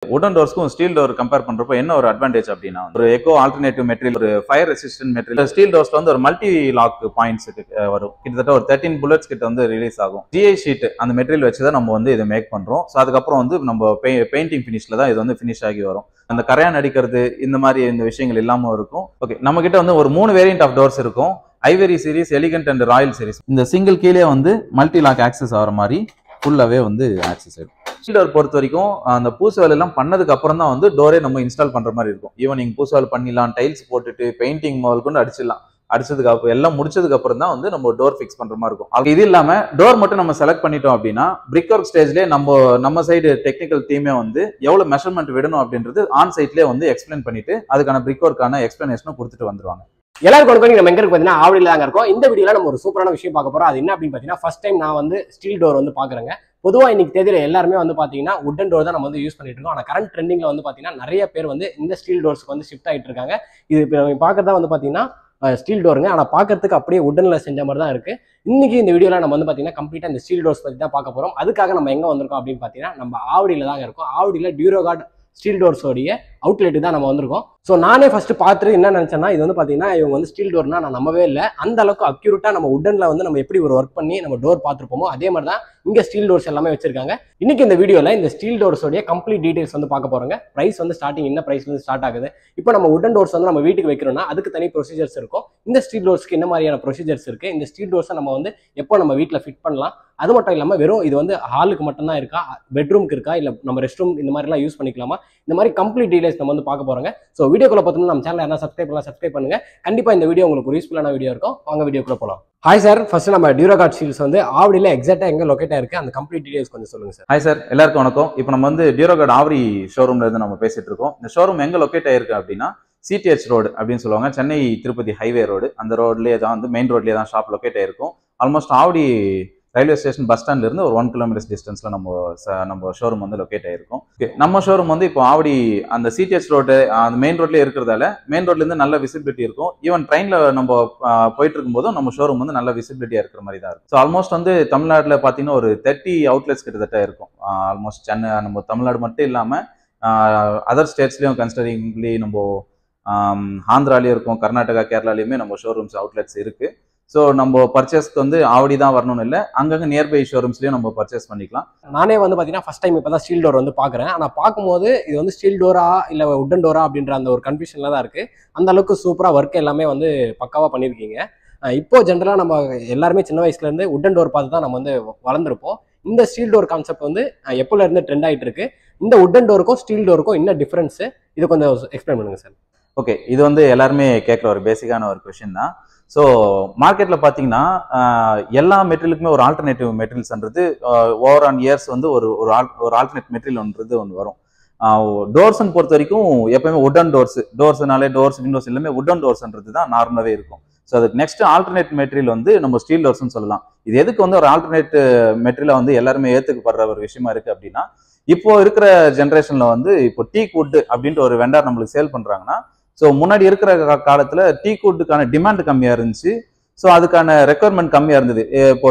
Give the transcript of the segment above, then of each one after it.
வுடன் டோர்ஸ்க்கும் steel door compare பண்றப்போ என்ன ஒரு அட்வான்டேஜ் அப்படின்னா, ஒரு எக்கோ ஆல்டர்னேட்டிவ் மெட்டீரியல், ஒரு ஃபயர் ரெசிஸ்டன்ட் மெட்டீரியல். ஸ்டீல் டோர்ஸ்ல வந்து ஒரு மல்டி லாக் பாயிண்ட்ஸ் வரும். கிட்டத்தட்ட ஒரு 13 புல்லட்ஸ் கிட்ட வந்து ரிலீஸ் ஆகும். ஜிஐ ஷீட் அந்த மெட்டீரியல் வச்சு தான் நம்ம வந்து இதை மேக் பண்றோம். ஸோ அதுக்கப்புறம் வந்து நம்ம பெயிண்டிங் ஃபினிஷ்ல தான் இது வந்து ஃபினிஷ் ஆகி வரும். அந்த கரையான் அடிக்கிறது இந்த மாதிரி இந்த விஷயங்கள் இல்லாம இருக்கும். ஓகே, நம்ம கிட்ட வந்து ஒரு 3 வேரியன்ட் ஆஃப் டோர்ஸ் இருக்கும். Ivory series, elegant and Royal series. இந்த சிங்கிள் கீழே வந்து மல்டி லாக் ஆக்சஸ் ஆகிற மாதிரி ஃபுல்லாவே வந்து ஆக்சஸ் ஆயிடும். ஸ்டீல் டோர் பொறுத்த வரைக்கும் அந்த பூசு வேலை எல்லாம் பண்ணதுக்கு அப்புறம் தான் வந்து டோரே நம்ம இன்ஸ்டால் பண்ற மாதிரி இருக்கும். ஈவன் நீங்க பூசு வேலை பண்ணிடலாம், டைல்ஸ் போட்டுட்டு பெயிண்டிங் முதல் கொண்டு அடிச்சிடலாம். அடிச்சதுக்கு அப்புறம் எல்லாம் முடிச்சதுக்கு அப்புறம் தான் வந்து நம்ம டோர் ஃபிக்ஸ் பண்ற மாதிரி இருக்கும். இது இல்லாம டோர் மட்டும் நம்ம செலக்ட் பண்ணிட்டோம் அப்படின்னா பிரிக் ஒர்க் ஸ்டேஜ்லேயே நம்ம சைடு டெக்னிக்கல் டீமே வந்து எவ்வளவு மெஷர்மெண்ட் விடணும் அப்படின்றது ஆன் சைட்லேயே வந்து எக்ஸ்பிளைன் பண்ணிட்டு அதுக்கான பிரிக் ஒர்க்கான எக்ஸ்பிளனேஷனும் கொடுத்துட்டு வந்துருவாங்க. எல்லாருக்கும் நம்ம எங்க இருக்கு பார்த்தீங்கன்னா ஆவடியில் தாங்க இருக்கோம். இந்த வீடியோல நம்ம ஒரு சூப்பரான விஷயம் பார்க்க போறோம். அது என்ன அப்படின்னு பார்த்தீங்கன்னா, ஃபர்ஸ்ட் டைம் நான் வந்து ஸ்டீல் டோர் வந்து பாக்குறேங்க. பொதுவாக இன்னைக்கு தேதியில எல்லாருமே வந்து பாத்தீங்கன்னா வுடன் டோர் தான் நம்ம வந்து யூஸ் பண்ணிட்டு இருக்கோம். ஆனால் கரண்ட் ட்ரெண்டிங்ல வந்து பாத்தீங்கன்னா நிறைய பேர் வந்து இந்த ஸ்டீல் டோர்ஸ்க்கு வந்து ஷிஃப்ட் ஆகிட்டு இருக்காங்க. இது பார்க்கறதா வந்து பாத்தீங்கன்னா ஸ்டீல் டோருங்க. ஆனால் பார்க்கறதுக்கு அப்படியே வுடன்ல செஞ்ச மாதிரி தான் இருக்கு. இன்னைக்கு இந்த வீடியோல நம்ம வந்து பாத்தீங்கன்னா கம்ப்ளீட்டா இந்த ஸ்டீல் டோர்ஸ் பத்தி தான் பார்க்க போறோம். அதுக்காக நம்ம எங்க வந்திருக்கோம் அப்படின்னு பாத்தீங்கன்னா நம்ம ஆவடியில தாங்க இருக்கோம். ஆவடியில டியூரோகார்ட் ஸ்டீல் டோர்ஸோடைய அவுட்லெட் தான் நம்ம வந்திருக்கோம். ஸோ நானே ஃபர்ஸ்ட் பார்த்துட்டு என்ன நினைச்சேன்னா, இது வந்து பார்த்தீங்கன்னா இவங்க வந்து ஸ்டீல் டோர்னா நான் நம்பவே இல்லை. அந்த அளவுக்கு அக்யூரேட்டா நம்ம வுடன்ல வந்து நம்ம எப்படி ஒரு ஒர்க் பண்ணி நம்ம டோர் பார்த்துருப்போமோ அதே மாதிரி தான் இங்கே ஸ்டீல் டோர்ஸ் எல்லாமே வச்சிருக்காங்க. இன்னைக்கு இந்த வீடியோல இந்த ஸ்டீல் டோர்ஸோடைய கம்ப்ளீட் டீடைல்ஸ் வந்து பார்க்க போறோங்க. பிரைஸ் வந்து ஸ்டார்டிங் என்ன பிரைஸ்ல இருந்து ஸ்டார்ட் ஆகுது. இப்போ நம்ம வுடன் டோர்ஸ் வந்து நம்ம வீட்டுக்கு வைக்கிறோம்னா அதுக்கு தனி ப்ரொசீஜர்ஸ் இருக்கும். இந்த ஸ்டீல் டோர்ஸ்க்கு என்ன மாதிரியான ப்ரொசீஜர்ஸ் இருக்கு, இந்த ஸ்டீல் டோர்ஸை நம்ம வந்து எப்போ நம்ம வீட்டில் ஃபிட் பண்ணலாம், அது மட்டும் இல்லாமல் வெறும் இது வந்து ஹாலுக்கு மட்டும்தான் இருக்கா, பெட்ரூம்க்கு இருக்கா, இல்லை நம்ம ரெஸ்ட் ரூம் இந்த மாதிரிலாம் யூஸ் பண்ணிக்கலாமா, இந்த மாதிரி கம்ப்ளீட் டீடைல்ஸ் நம்ம வந்து பார்க்க போறோங்க. ஸோ வீடியோக்குள்ள பார்த்தோம்னா நம்ம சேனல் யாரா சப்ஸ்கிரைப் பண்ணுங்க. கண்டிப்பா இந்த வீடியோ உங்களுக்கு யூஸ்ஃபுல்லான வீடியோ இருக்கும். வாங்க வீடியோக்குள்ள போலாம். ஹாய் சார், ஃபர்ஸ்ட் நம்ம டியூரோகார்ட் ஸ்டீல்ஸ் வந்து ஆவடியில எக்ஸாக்டா எங்க லொகேட் ஆயிருக்கு அந்த கம்ப்ளீட் டீடைல்ஸ் கொஞ்சம் சொல்லுங்க சார். ஹாய் சார், எல்லாருக்கும் வணக்கம். இப்போ நம்ம வந்து டியூரோகார்ட் ஆவடி ஷோரூம்ல இருந்து நம்ம பேசிட்டு இருக்கோம். இந்த ஷோரூம் எங்க லொகேட் ஆயிருக்கு அப்படின்னா சிடிஹெச் ரோடு அப்படின்னு சொல்லுவாங்க, சென்னை திருப்பதி ஹைவே ரோடு. அந்த ரோட்லேயே தான் வந்து மெயின் ரோட்லேயே தான் ஷாப் லொகேட் ஆயிருக்கும். Almost Avadi railway station bus ஸ்டாண்ட்ல இருந்து ஒரு 1 கிலோமீட்டர்ஸ் டிஸ்டன்ஸ்ல நம்ம ஷோரூம் வந்து லொகேட் ஆயிருக்கும். நம்ம ஷோரூம் வந்து இப்போ ஆவடி அந்த சிடிஹெச் ரோடு அந்த மெயின் ரோட்லேயே இருக்கிறதால மெயின் ரோட்ல இருந்து நல்ல விசிபிலிட்டி இருக்கும். ஈவன் ட்ரெயின்ல நம்ம போயிட்டு இருக்கும்போதும் நம்ம ஷோரூம் வந்து நல்ல விசிபிலிட்டியா இருக்கிற மாதிரி தான் இருக்கும். ஸோ ஆல்மோஸ்ட் வந்து தமிழ்நாட்டில் பார்த்தீங்கன்னா ஒரு 30 அவுட்லெட்ஸ் கிட்டத்தட்ட இருக்கும். ஆல்மோஸ்ட் சென்னை நம்ம தமிழ்நாடு மட்டும் இல்லாமல் அதர் ஸ்டேட்ஸ்லயும் கன்சிடரிங்லி நம்ம ஆந்திராலையும் இருக்கும், கர்நாடகா, கேரளாலையுமே நம்ம ஷோரூம்ஸ் அவுட்லெட்ஸ் இருக்கு. ஸோ நம்ம பர்ச்சேஸ்க்கு வந்து ஆவடி தான் வரணும்னு இல்லை, அங்கங்கே நியர்பை ஷோரூம்ஸ்லையும் நம்ம பர்ச்சேஸ் பண்ணிக்கலாம். நானே வந்து பார்த்தீங்கன்னா ஃபர்ஸ்ட் டைம் இப்போ தான் ஸ்டீல் டோர் வந்து பார்க்குறேன். ஆனால் பார்க்கும்போது இது வந்து ஸ்டீல் டோரா இல்லை வுடன் டோரா அப்படின்ற அந்த ஒரு கன்ஃபியூஷனில் தான் இருக்குது. அந்த அளவுக்கு சூப்பராக ஒர்க் எல்லாமே வந்து பக்காவாக பண்ணியிருக்கீங்க. இப்போ ஜென்ரலாக நம்ம எல்லாருமே சின்ன வயசுலேருந்து வுடன் டோர் பார்த்து தான் நம்ம வந்து வளர்ந்துருப்போம். இந்த ஸ்டீல் டோர் கான்செப்ட் வந்து எப்போல இருந்து ட்ரெண்ட் ஆகிட்டு இருக்கு. இந்த வுடன் டோருக்கும் ஸ்டீல் டோருக்கும் என்ன டிஃப்ரென்ஸு, இது கொஞ்சம் எக்ஸ்பிளைன் பண்ணுங்க சார். ஓகே, இது வந்து எல்லாருமே கேட்குற ஒரு பேசிக்கான ஒரு கொஷின் தான். ஸோ மார்க்கெட்டில் பார்த்தீங்கன்னா எல்லா மெட்டீரியலுக்குமே ஒரு ஆல்டர்னேட்டிவ் மெட்டீரியல்ஸ்ன்றது ஓவர் ஆன் இயர்ஸ் வந்து ஒரு ஆல்டர்னேட் மெட்டீரியல்ன்றது ஒன்று வரும். டோர்ஸ்ன்னு பொறுத்த வரைக்கும் எப்பவுமே வுடன் டோர்ஸ்னாலே டோர்ஸ், விண்டோஸ் எல்லாமே வுடன் டோர்ஸ்ன்றது தான் நார்மலாகவே இருக்கும். ஸோ அதுக்கு நெக்ஸ்ட் ஆல்டர்னேட் மெட்டீரியல் வந்து நம்ம ஸ்டீல் டோர்ஸ்ன்னு சொல்லலாம். இது எதுக்கு வந்து ஒரு ஆல்டர்னேட் மெட்டீரியலை வந்து எல்லாருமே ஏற்றுக்கப்படுற ஒரு விஷயமா இருக்கு அப்படின்னா, இப்போ இருக்கிற ஜென்ரேஷன்ல வந்து இப்போ டீக் வுட் அப்படின்ற ஒரு வெண்டார் நம்மளுக்கு சேல் பண்றாங்கன்னா, ஸோ முன்னாடி இருக்கிற காலத்துல டீக் வுட்டுக்கான டிமாண்ட் கம்மியா இருந்துச்சு. ஸோ அதுக்கான ரெக்குவயர்மெண்ட் கம்மியா இருந்தது. இப்போ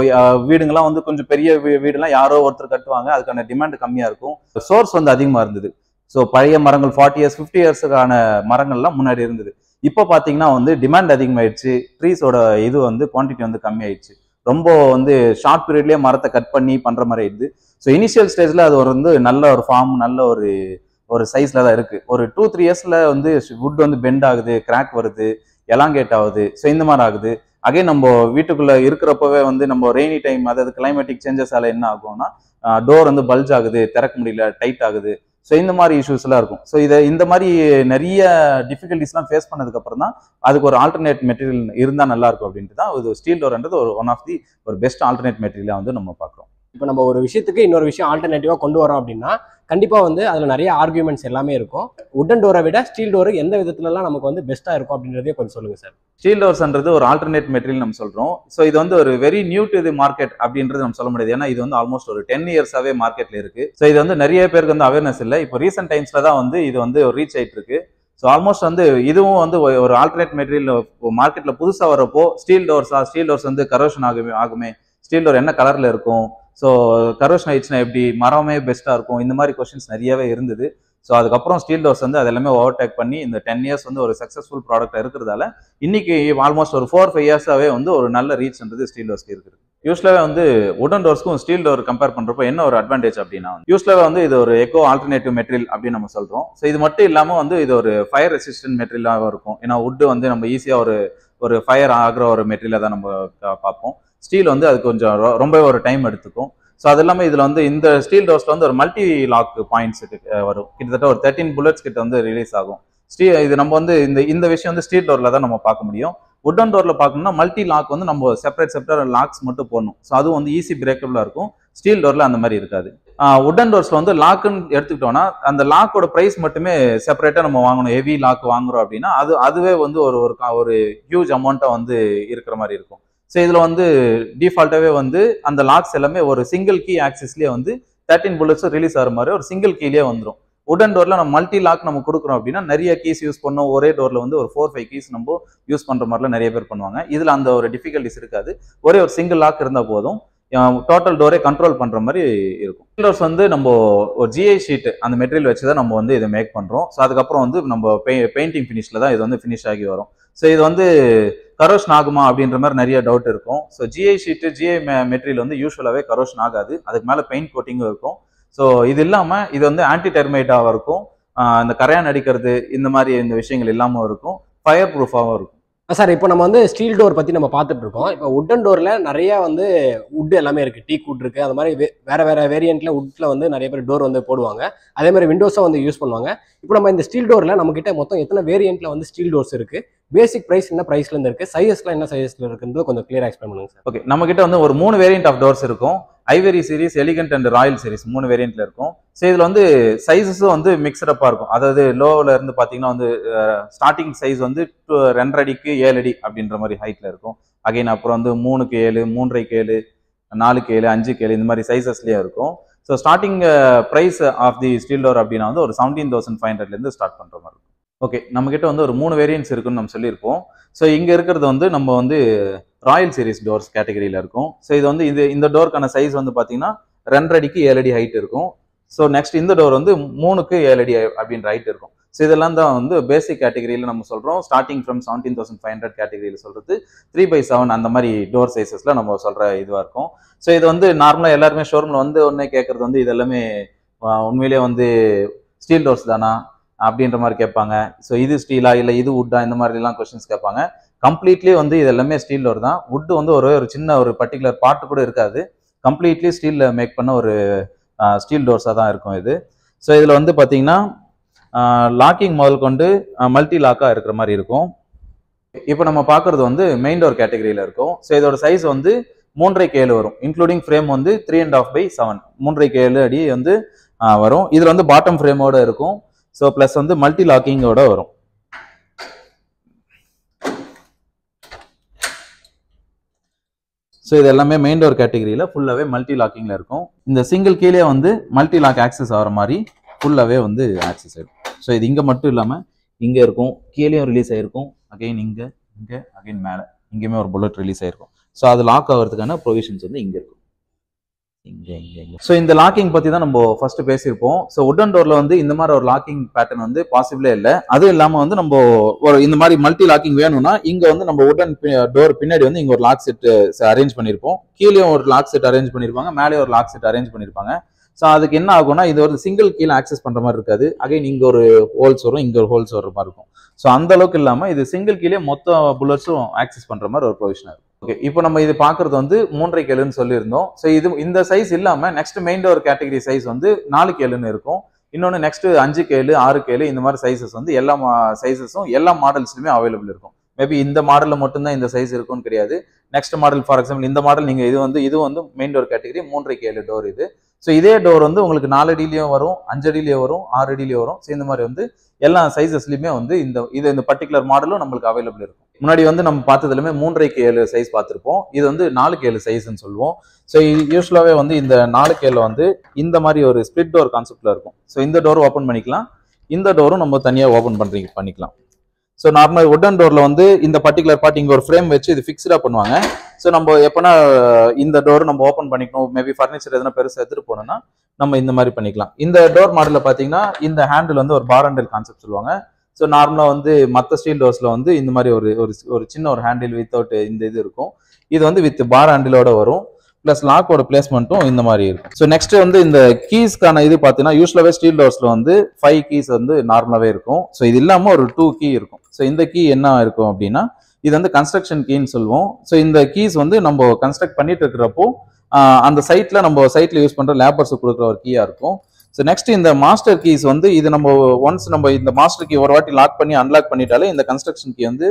வீடுங்கெல்லாம் வந்து கொஞ்சம் பெரிய வீடுலாம் யாரோ ஒருத்தர் கட்டுவாங்க, அதுக்கான டிமாண்ட் கம்மியா இருக்கும், சோர்ஸ் வந்து அதிகமா இருந்தது. ஸோ பழைய மரங்கள் 40 இயர்ஸ் 50 இயர்ஸுக்கான மரங்கள்லாம் முன்னாடி இருந்தது. இப்போ பார்த்தீங்கன்னா வந்து டிமாண்ட் அதிகமாயிடுச்சு, ட்ரீஸோட இது வந்து குவான்டிட்டி வந்து கம்மியாயிடுச்சு. ரொம்ப வந்து ஷார்ட் பீரியட்லேயே மரத்தை கட் பண்ணி பண்ற மாதிரி ஆயிடுது. ஸோ இனிஷியல் ஸ்டேஜ்ல அது வந்து நல்ல ஒரு ஃபார்ம், நல்ல ஒரு சைஸ்ல தான் இருக்கு. ஒரு 2-3 இயர்ஸ்ல வந்து வுட் வந்து பெண்ட் ஆகுது, கிராக் வருது, எலாங்கேட் ஆகுது. ஸோ இந்த மாதிரி ஆகுது. அகைன் நம்ம வீட்டுக்குள்ள இருக்கிறப்பவே வந்து நம்ம ரெய்னி டைம், அதாவது கிளைமேட்டிக் சேஞ்சஸால என்ன ஆகும்னா டோர் வந்து பல்ஜ் ஆகுது, திறக்க முடியல, டைட் ஆகுது. ஸோ இந்த மாதிரி இஷ்யூஸ் எல்லாம் இருக்கும். ஸோ இந்த மாதிரி நிறைய டிஃபிகல்டிஸ்லாம் ஃபேஸ் பண்ணதுக்கு அப்புறம் தான் அதுக்கு ஒரு ஆல்டர்னேட் மெட்டீரியல் இருந்தால் நல்லா இருக்கும் அப்படின்ட்டு தான் இது ஸ்டீல் டோர்ன்றது ஒன் ஆஃப் தி ஒரு பெஸ்ட் ஆல்டர்னேட் மெட்டீரியலாக வந்து நம்ம பார்க்குறோம். இப்போ நம்ம ஒரு விஷயத்துக்கு இன்னொரு விஷயம் ஆல்டர்னேட்டிவா கொண்டு வரோம் அப்படின்னா கண்டிப்பாக வந்து அதில் நிறைய ஆர்குமெண்ட்ஸ் எல்லாமே இருக்கும். வுடன் டோரை விட ஸ்டீல் டோர் எந்த விதத்துலலாம் நமக்கு வந்து பெஸ்ட்டாக இருக்கும் அப்படின்றதே கொஞ்சம் சொல்லுங்க சார். ஸ்டீல் டோர்ஸ்ன்றது ஒரு ஆல்டர்னேட் மெட்டீரியல் நம்ம சொல்றோம். ஸோ இது வந்து ஒரு very new to the market அப்படின்றது நம்ம சொல்ல முடியாது. ஏன்னா இது வந்து ஆல்மோஸ்ட் ஒரு 10 இயர்ஸாவே மார்க்கெட்ல இருக்கு. ஸோ இது வந்து நிறைய பேருக்கு வந்து அவேர்னஸ் இல்லை. இப்போ ரீசெண்ட் டைம்ஸ்ல தான் வந்து இது வந்து ரீச் ஆயிட்டு இருக்கு. ஸோ ஆல்மோஸ்ட் வந்து இதுவும் வந்து ஒரு ஆல்டர்னேட் மெட்டீரியல் மார்க்கெட்ல புதுசாக வரப்போ ஸ்டீல் டோர்ஸ் வந்து கரோஷன் ஆகுமே, ஸ்டீல் டோர் என்ன கலர்ல இருக்கும், ஸோ கரோஷன் ஆயிடுச்சுன்னா எப்படி, மரமே பெஸ்ட்டாக இருக்கும், இந்த மாதிரி கொஸ்டின்ஸ் நிறையவே இருந்தது. ஸோ அதுக்கப்புறம் ஸ்டீல் டோர்ஸ் வந்து அது எல்லாமே ஓவர்டேக் பண்ணி இந்த 10 இயர்ஸ் வந்து ஒரு சக்ஸஸ்ஃபுல் ப்ராடக்ட் இருக்கிறதால இன்னைக்கு ஆல்மோஸ்ட் ஒரு 4-5 இயர்ஸாவே வந்து ஒரு நல்ல ரீச்ன்றது ஸ்டீல் டோர்ஸ்க்கு இருக்குது. யூஸ்வலாவே வந்து உடன் டோர்ஸ்க்கும் ஸ்டீல் டோர் கம்பேர் பண்றப்போ என்ன ஒரு அட்வான்டேஜ் அப்படின்னா யூஸ்வலாவே வந்து இது ஒரு எக்கோ ஆல்டர்னேட்டிவ் மெட்டீரியல் அப்படின்னு நம்ம சொல்றோம். ஸோ இது மட்டும் இல்லாம வந்து இது ஒரு ஃபயர் ரெசிஸ்டன்ட் மெட்டீரியலாகவும் இருக்கும். ஏன்னா வுட் வந்து நம்ம ஈஸியா ஒரு ஃபயர் ஆகிற ஒரு மெட்டீரியலை தான் நம்ம பார்ப்போம். ஸ்டீல் வந்து அது கொஞ்சம் ரொம்ப ஒரு டைம் எடுத்துக்கும். ஸோ அது இல்லாமல் இதில் வந்து இந்த ஸ்டீல் டோர்ஸ்ல வந்து ஒரு மல்டி லாக் பாயிண்ட்ஸ் வரும். கிட்டத்தட்ட ஒரு 13 புல்லட்ஸ் கிட்ட வந்து ரிலீஸ் ஆகும். இது நம்ம வந்து இந்த விஷயம் வந்து ஸ்டீல் டோர்ல தான் நம்ம பார்க்க முடியும். வுடன் டோர்ல பார்க்கணும்னா மல்டி லாக் வந்து நம்ம செப்பரேட் லாக்ஸ் மட்டும் போடணும். ஸோ அதுவும் வந்து ஈஸி பிரேக்கபிளா இருக்கும். ஸ்டீல் டோர்ல அந்த மாதிரி இருக்காது. வுடன் டோர்ஸ்ல வந்து லாக்குன்னு எடுத்துக்கிட்டோம்னா அந்த லாக்கோட பிரைஸ் மட்டுமே செப்பரேட்டா நம்ம வாங்கணும். ஹெவி லாக் வாங்குறோம் அப்படின்னா அதுவே வந்து ஒரு ஹியூஜ் அமௌண்ட்டா வந்து இருக்கிற மாதிரி இருக்கும். ஸோ இதில் வந்து டிஃபால்ட்டாகவே வந்து அந்த லாக்ஸ் எல்லாமே ஒரு சிங்கிள் கீ ஆக்சிஸ்லேயே வந்து 13 புல்லட்ஸும் ரிலீஸ் ஆகிற மாதிரி ஒரு சிங்கிள் கீலேயே வந்துடும். உடன் டோரில் நம்ம மல்டி லாக் நம்ம கொடுக்குறோம் அப்படின்னா நிறைய கீஸ் யூஸ் பண்ணோம். ஒரே டோரில் வந்து ஒரு 4-5 கீஸ் நம்ம யூஸ் பண்ணுற மாதிரிலாம் நிறைய பேர் பண்ணுவாங்க. இதில் அந்த ஒரு டிஃபிகல்ட்டிஸ் இருக்காது. ஒரே ஒரு சிங்கிள் லாக் இருந்தால் போதும், டோட்டல் டோரே கண்ட்ரோல் பண்ணுற மாதிரி இருக்கும். டோர்ஸ் வந்து நம்ம ஒரு ஜிஐ ஷீட் அந்த மெட்டீரியல் வச்சு தான் நம்ம வந்து இதை மேக் பண்ணுறோம். ஸோ அதுக்கப்புறம் வந்து நம்ம பெயிண்டிங் ஃபினிஷில் தான் இது வந்து ஃபினிஷ் ஆகி வரும். ஸோ இது வந்து கரோஷன் ஆகுமா அப்படின்ற மாதிரி நிறைய டவுட் இருக்கும். So GI sheet GI material வந்து யூஸ்வலாகவே கரோஷன் ஆகாது. அதுக்கு மேலே பெயிண்ட் கோட்டிங்கும் இருக்கும். ஸோ இது இல்லாமல் இது வந்து ஆன்டி டெர்மைட்டாகவும் இருக்கும். இந்த கரையான் அடிக்கிறது இந்த மாதிரி இந்த விஷயங்கள் இல்லாமல் இருக்கும். ஃபயர் ப்ரூஃபாகவும் இருக்கும். சார் இப்போ நம்ம வந்து ஸ்டீல் டோர் பற்றி நம்ம பார்த்துட்டு இருக்கோம். இப்போ உட்டன் டோரில் நிறைய வந்து உட் எல்லாமே இருக்குது. டீக் வுட் இருக்குது. அது மாதிரி வேறு வேரியண்ட்டில் உட்டில் வந்து நிறைய பேர் டோர் வந்து போடுவாங்க. அதே மாதிரி விண்டோஸும் வந்து யூஸ் பண்ணுவாங்க. இப்போ நம்ம இந்த ஸ்டீல் டோரில் நம்மக்கிட்ட மொத்தம் எத்தனை வேரியண்ட்டில் வந்து ஸ்டீல் டோர்ஸ் இருக்குது, பேசிக் ப்ரைஸ் என்ன ப்ரைஸ்லேருந்து இருக்குது, சைஸஸ்லாம் என்ன சைஸில் இருக்குன்றது கொஞ்சம் கிளியராக எக்ஸ்பிளைன் பண்ணுங்க சார். ஓகே, நம்மக்கிட்ட வந்து ஒரு 3 வேரியண்ட் ஆஃப் டோர்ஸ் இருக்கும். Ivory series, elegant and Royal series 3 வேரியண்ட்ல இருக்கும். ஸோ இதில் வந்து சைஸஸும் வந்து மிக்சடப்பாக இருக்கும். அதாவது லோவில் இருந்து பார்த்தீங்கன்னா வந்து ஸ்டார்டிங் சைஸ் வந்து 2.5 அடிக்கு 7 அடி அப்படின்ற மாதிரி ஹைட்ல இருக்கும். அகைன் அப்புறம் வந்து 3க்கு 7, 3.5க்கு 7, 4க்கு 7, 5க்கு 7 இந்த மாதிரி சைஸஸ்லேயே இருக்கும். So starting price of the steel door அப்படின்னா வந்து ஒரு 17,500லேருந்து ஸ்டார்ட் பண்ணுற மாதிரி இருக்கும். ஓகே, நம்மக்கிட்ட வந்து ஒரு 3 வேரியன்ட்ஸ் இருக்குன்னு நம்ம சொல்லியிருப்போம். ஸோ இங்கே இருக்கிறது வந்து நம்ம வந்து ராயல் சீரிஸ் டோர்ஸ் கேட்டகரியில் இருக்கும். ஸோ இது வந்து இந்த டோருக்கான சைஸ் வந்து பார்த்தீங்கன்னா 2.5 அடிக்கு 7 அடி ஹைட் இருக்கும். ஸோ நெக்ஸ்ட் இந்த டோர் வந்து 3க்கு 7 அடி அப்படின்ற ஹைட் இருக்கும். ஸோ இதெல்லாம் தான் வந்து பேசிக் கேட்டகரியில் நம்ம சொல்கிறோம். ஸ்டார்டிங் ஃப்ரம் 17,500 கேட்டகரியில் சொல்கிறது 3/7 அந்த மாதிரி டோர் சைஸஸில் நம்ம சொல்கிற இதுவாக இருக்கும். ஸோ இது வந்து நார்மலாக எல்லாருமே ஷோரூமில் வந்து ஒன்றே கேட்குறது வந்து இது எல்லாமே உண்மையிலேயே வந்து ஸ்டீல் டோர்ஸ் தானா அப்படின்ற மாதிரி கேட்பாங்க. ஸோ இது ஸ்டீலா இல்லை இது வுட்டா இந்த மாதிரிலாம் கொஸ்டின்ஸ் கேட்பாங்க. கம்ப்ளீட்லி வந்து இது எல்லாமே ஸ்டீல் டோர் தான். வுட் வந்து ஒரு சின்ன ஒரு பர்டிகுலர் பார்ட் கூட இருக்காது. கம்ப்ளீட்லி ஸ்டீலில் மேக் பண்ண ஒரு ஸ்டீல் டோர்ஸாக தான் இருக்கும் இது. ஸோ இதில் வந்து பார்த்தீங்கன்னா லாக்கிங் முதல் கொண்டு மல்டி லாக்காக இருக்கிற மாதிரி இருக்கும். இப்போ நம்ம பார்க்குறது வந்து மெயின் டோர் கேட்டகரியில் இருக்கும். ஸோ இதோட சைஸ் வந்து 3.5க்கு 7 வரும். இன்க்ளூடிங் ஃப்ரேம் வந்து 3.5/7 3.5க்கு 7 அடி வந்து வரும். இதில் வந்து பாட்டம் ஃப்ரேமோட இருக்கும். ஸோ ப்ளஸ் வந்து மல்டி லாக்கிங்கோட வரும். ஸோ இது எல்லாமே மெயின் டோர் கேட்டகரியில் ஃபுல்லாகவே மல்டி லாக்கிங்கில் இருக்கும். இந்த சிங்கிள் கீழே வந்து மல்டி லாக் ஆக்சஸ் ஆகிற மாதிரி ஃபுல்லாகவே வந்து ஆக்சஸ் ஆகிடும். ஸோ இது இங்கே மட்டும் இல்லாமல் இங்கே இருக்கும், கீழேயும் ரிலீஸ் ஆகிருக்கும். அகைன் இங்கே அகைன் மேலே இங்கேயுமே ஒரு புல்லட் ரிலீஸ் ஆகிருக்கும். ஸோ அது லாக் ஆகிறதுக்கான ப்ரொவிஷன்ஸ் வந்து இங்கே இருக்கும். ஸோ இந்த லாக்கிங் பற்றி தான் நம்ம ஃபர்ஸ்ட் பேசியிருப்போம். ஸோ உடன் டோரில் வந்து இந்த மாதிரி ஒரு லாக்கிங் பேட்டர்ன் வந்து பாசிபிளே இல்லை. அதுவும் இல்லாமல் வந்து நம்ம ஒரு இந்த மாதிரி மல்டி லாக்கிங் வேணும்னா இங்கே வந்து நம்ம உடன் டோர் பின்னாடி வந்து இங்கே ஒரு லாக் செட் அரேஞ்ச் பண்ணியிருப்போம். கீழேயும் ஒரு லாக் செட் அரேஞ்ச் பண்ணியிருப்பாங்க, மேலே ஒரு லாக் செட் அரேஞ்ச் பண்ணியிருப்பாங்க. ஸோ அதுக்கு என்ன ஆகும்னா இது ஒரு சிங்கிள் கீழே ஆக்சஸ் பண்ணுற மாதிரி இருக்காது. அகைன் இங்கே ஒரு ஹோல்ஸ் வரும், இங்கே ஒரு ஹோல்ஸ் வர மாதிரி இருக்கும். ஸோ அந்த அளவுக்கு இல்லாமல் இது சிங்கிள் கீழே மொத்த புல்லட்ஸும் ஆக்சஸ் பண்ணுற மாதிரி ஒரு ப்ரொவிஷன் இருக்கும். ஓகே, இப்போ நம்ம இது பார்க்குறது வந்து 3.5க்கு 7ன்னு சொல்லியிருந்தோம். ஸோ இந்த சைஸ் இல்லாமல் next main door category size வந்து 4க்கு 7ன்னு இருக்கும். இன்னொன்று நெக்ஸ்ட் 5க்கு 7, 6க்கு 7 இந்த மாதிரி சைஸஸ் வந்து எல்லா சைஸஸும் எல்லா மாடல்ஸ்லையுமே அவைலபிள் இருக்கும். மேபி இந்த மாடலில் மட்டும்தான் இந்த சைஸ் இருக்கும்னு கிடையாது. நெக்ஸ்ட் மாடல் ஃபார் எக்ஸாம்பிள் இந்த மாடல் நீங்கள் இது வந்து மெயின் டோர் கேட்டகரி 3.5க்கு 7 டோர் இது. ஸோ இதே டோர் வந்து உங்களுக்கு 4 அடியிலையும் வரும், 5 அடியிலையும் வரும், 6 அடியிலையும் வரும். ஸோ இந்த மாதிரி வந்து எல்லா சைஸஸ்லையுமே வந்து இந்த பர்டிகுலர் மாடலும் நம்மளுக்கு அவைலபிள் இருக்கும். முன்னாடி வந்து நம்ம பார்த்ததுலையுமே 3.5க்கு 7 சைஸ் பார்த்துருப்போம். இது வந்து 4க்கு 7 சைஸ்ன்னு சொல்லுவோம். ஸோ யூஸ்வலாகவே வந்து இந்த 4க்கு 7 வந்து இந்த மாதிரி ஒரு ஸ்பிளிட் டோர் கான்செப்ட்ல இருக்கும். ஸோ இந்த டோரும் ஓப்பன் பண்ணிக்கலாம், இந்த டோரும் நம்ம தனியாக ஓப்பன் பண்ணிக்கலாம். ஸோ நார்மல் உட்டன் டோர்ல வந்து இந்த பர்டிகுலர் பார்ட் இங்கே ஒரு ஃப்ரேம் வச்சு இது ஃபிக்ஸ்டாக பண்ணுவாங்க. ஸோ நம்ம எப்போனா இந்த டோர் நம்ம ஓப்பன் பண்ணிக்கணும், மேபி ஃபர்னிச்சர் எதனா பெருசாக எடுத்துட்டு போனோம்னா நம்ம இந்த மாதிரி பண்ணிக்கலாம். இந்த டோர் மாடலில் பார்த்தீங்கன்னா இந்த ஹேண்டில் வந்து ஒரு பார் ஹேண்டில் கான்செப்ட் சொல்லுவாங்க. ஸோ நார்மலாக வந்து மற்ற ஸ்டீல் டோர்ஸில் வந்து இந்த மாதிரி ஒரு சின்ன ஒரு ஹேண்டில் வித்தவுட் இந்த இது இருக்கும். இது வந்து வித் பார் ஹேண்டிலோட வரும். பிளஸ் லாக்கோட பிளேஸ்மெண்ட்டும் இந்த மாதிரி இருக்கும். ஸோ நெக்ஸ்ட் வந்து இந்த கீஸ்க்கான இது பார்த்தீங்கன்னா யூஸ்வலாகவே ஸ்டீல் டோர்ஸ்ல வந்து 5 கீஸ் வந்து நார்மலாகவே இருக்கும். ஸோ இது இல்லாமல் ஒரு 2 கீ இருக்கும். ஸோ இந்த கீ என்ன இருக்கும் அப்படின்னா இது வந்து கன்ஸ்ட்ரக்ஷன் கீன்னு சொல்லுவோம். ஸோ இந்த கீஸ் வந்து நம்ம கன்ஸ்ட்ரக்ட் பண்ணிட்டு இருக்கிறப்போ அந்த சைட்ல நம்ம சைட்ல யூஸ் பண்ற லேபர்ஸ் கொடுக்குற ஒரு கீயா இருக்கும். ஸோ நெக்ஸ்ட் இந்த மாஸ்டர் கீஸ் வந்து இது நம்ம ஒன்ஸ் நம்ம இந்த மாஸ்டர் கீ ஒரு வாட்டி லாக் பண்ணி அன்லாக் பண்ணிட்டாலே இந்த கன்ஸ்ட்ரக்ஷன் கீ வந்து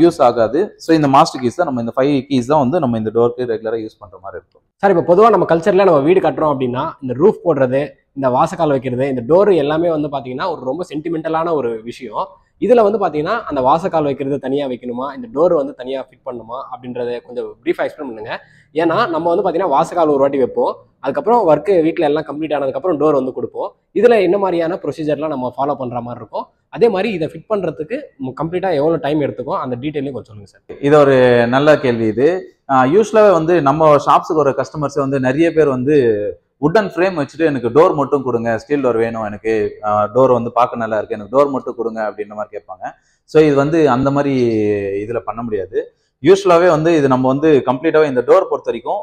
யூஸ் ஆகாது. ஸோ இந்த மாஸ்டர் கீஸ் தான் நம்ம இந்த 5 கீஸ் தான் வந்து நம்ம இந்த டோருக்கு ரெகுலராக யூஸ் பண்ற மாதிரி இருக்கும். சார் இப்போ பொதுவாக நம்ம கல்ச்சர்ல நம்ம வீடு கட்டுறோம் அப்படின்னா இந்த ரூஃப் போடுறது, இந்த வாசக்கால் வைக்கிறது, இந்த டோர் எல்லாமே வந்து பார்த்தீங்கன்னா ஒரு ரொம்ப சென்டிமெண்டலான ஒரு விஷயம். இதில் வந்து பார்த்தீங்கன்னா அந்த வாசக்கால் வைக்கிறது தனியாக வைக்கணுமா, இந்த டோர் வந்து தனியாக ஃபிட் பண்ணணுமா அப்படின்றத கொஞ்சம் ப்ரீஃபாக எக்ஸ்பிளைன் பண்ணுங்க. ஏன்னா நம்ம வந்து பார்த்தீங்கன்னா வாசக்கால் ஒரு வாட்டி வைப்போம், அதுக்கப்புறம் ஒர்க்கு வீட்டில் எல்லாம் கம்ப்ளீட் ஆனதுக்கப்புறம் டோர் வந்து கொடுப்போம். இதில் என்ன மாதிரியான ப்ரொசீஜர்லாம் நம்ம ஃபாலோ பண்ணுற மாதிரி இருக்கும், அதே மாதிரி இதை ஃபிட் பண்ணுறதுக்கு கம்ப்ளீட்டாக எவ்வளோ டைம் எடுத்துக்கும் அந்த டீட்டெயிலையும் கொஞ்சம் சொல்லுங்கள் சார். இது ஒரு நல்ல கேள்வி. இது யூஸ்வலாகவே வந்து நம்ம ஷாப்ஸுக்கு ஒரு கஸ்டமர்ஸ் வந்து நிறைய பேர் வந்து உட்டன் ஃப்ரேம் வச்சுட்டு எனக்கு டோர் மட்டும் கொடுங்க, ஸ்டீல் டோர் வேணும், எனக்கு டோர் வந்து பார்க்க நல்லா இருக்கு, எனக்கு டோர் மட்டும் கொடுங்க அப்படின்ற மாதிரி கேட்பாங்க. ஸோ இது வந்து அந்த மாதிரி இதில் பண்ண முடியாது. யூஸ்வலாகவே வந்து இது நம்ம வந்து கம்ப்ளீட்டாகவே இந்த டோர் பொறுத்த வரைக்கும்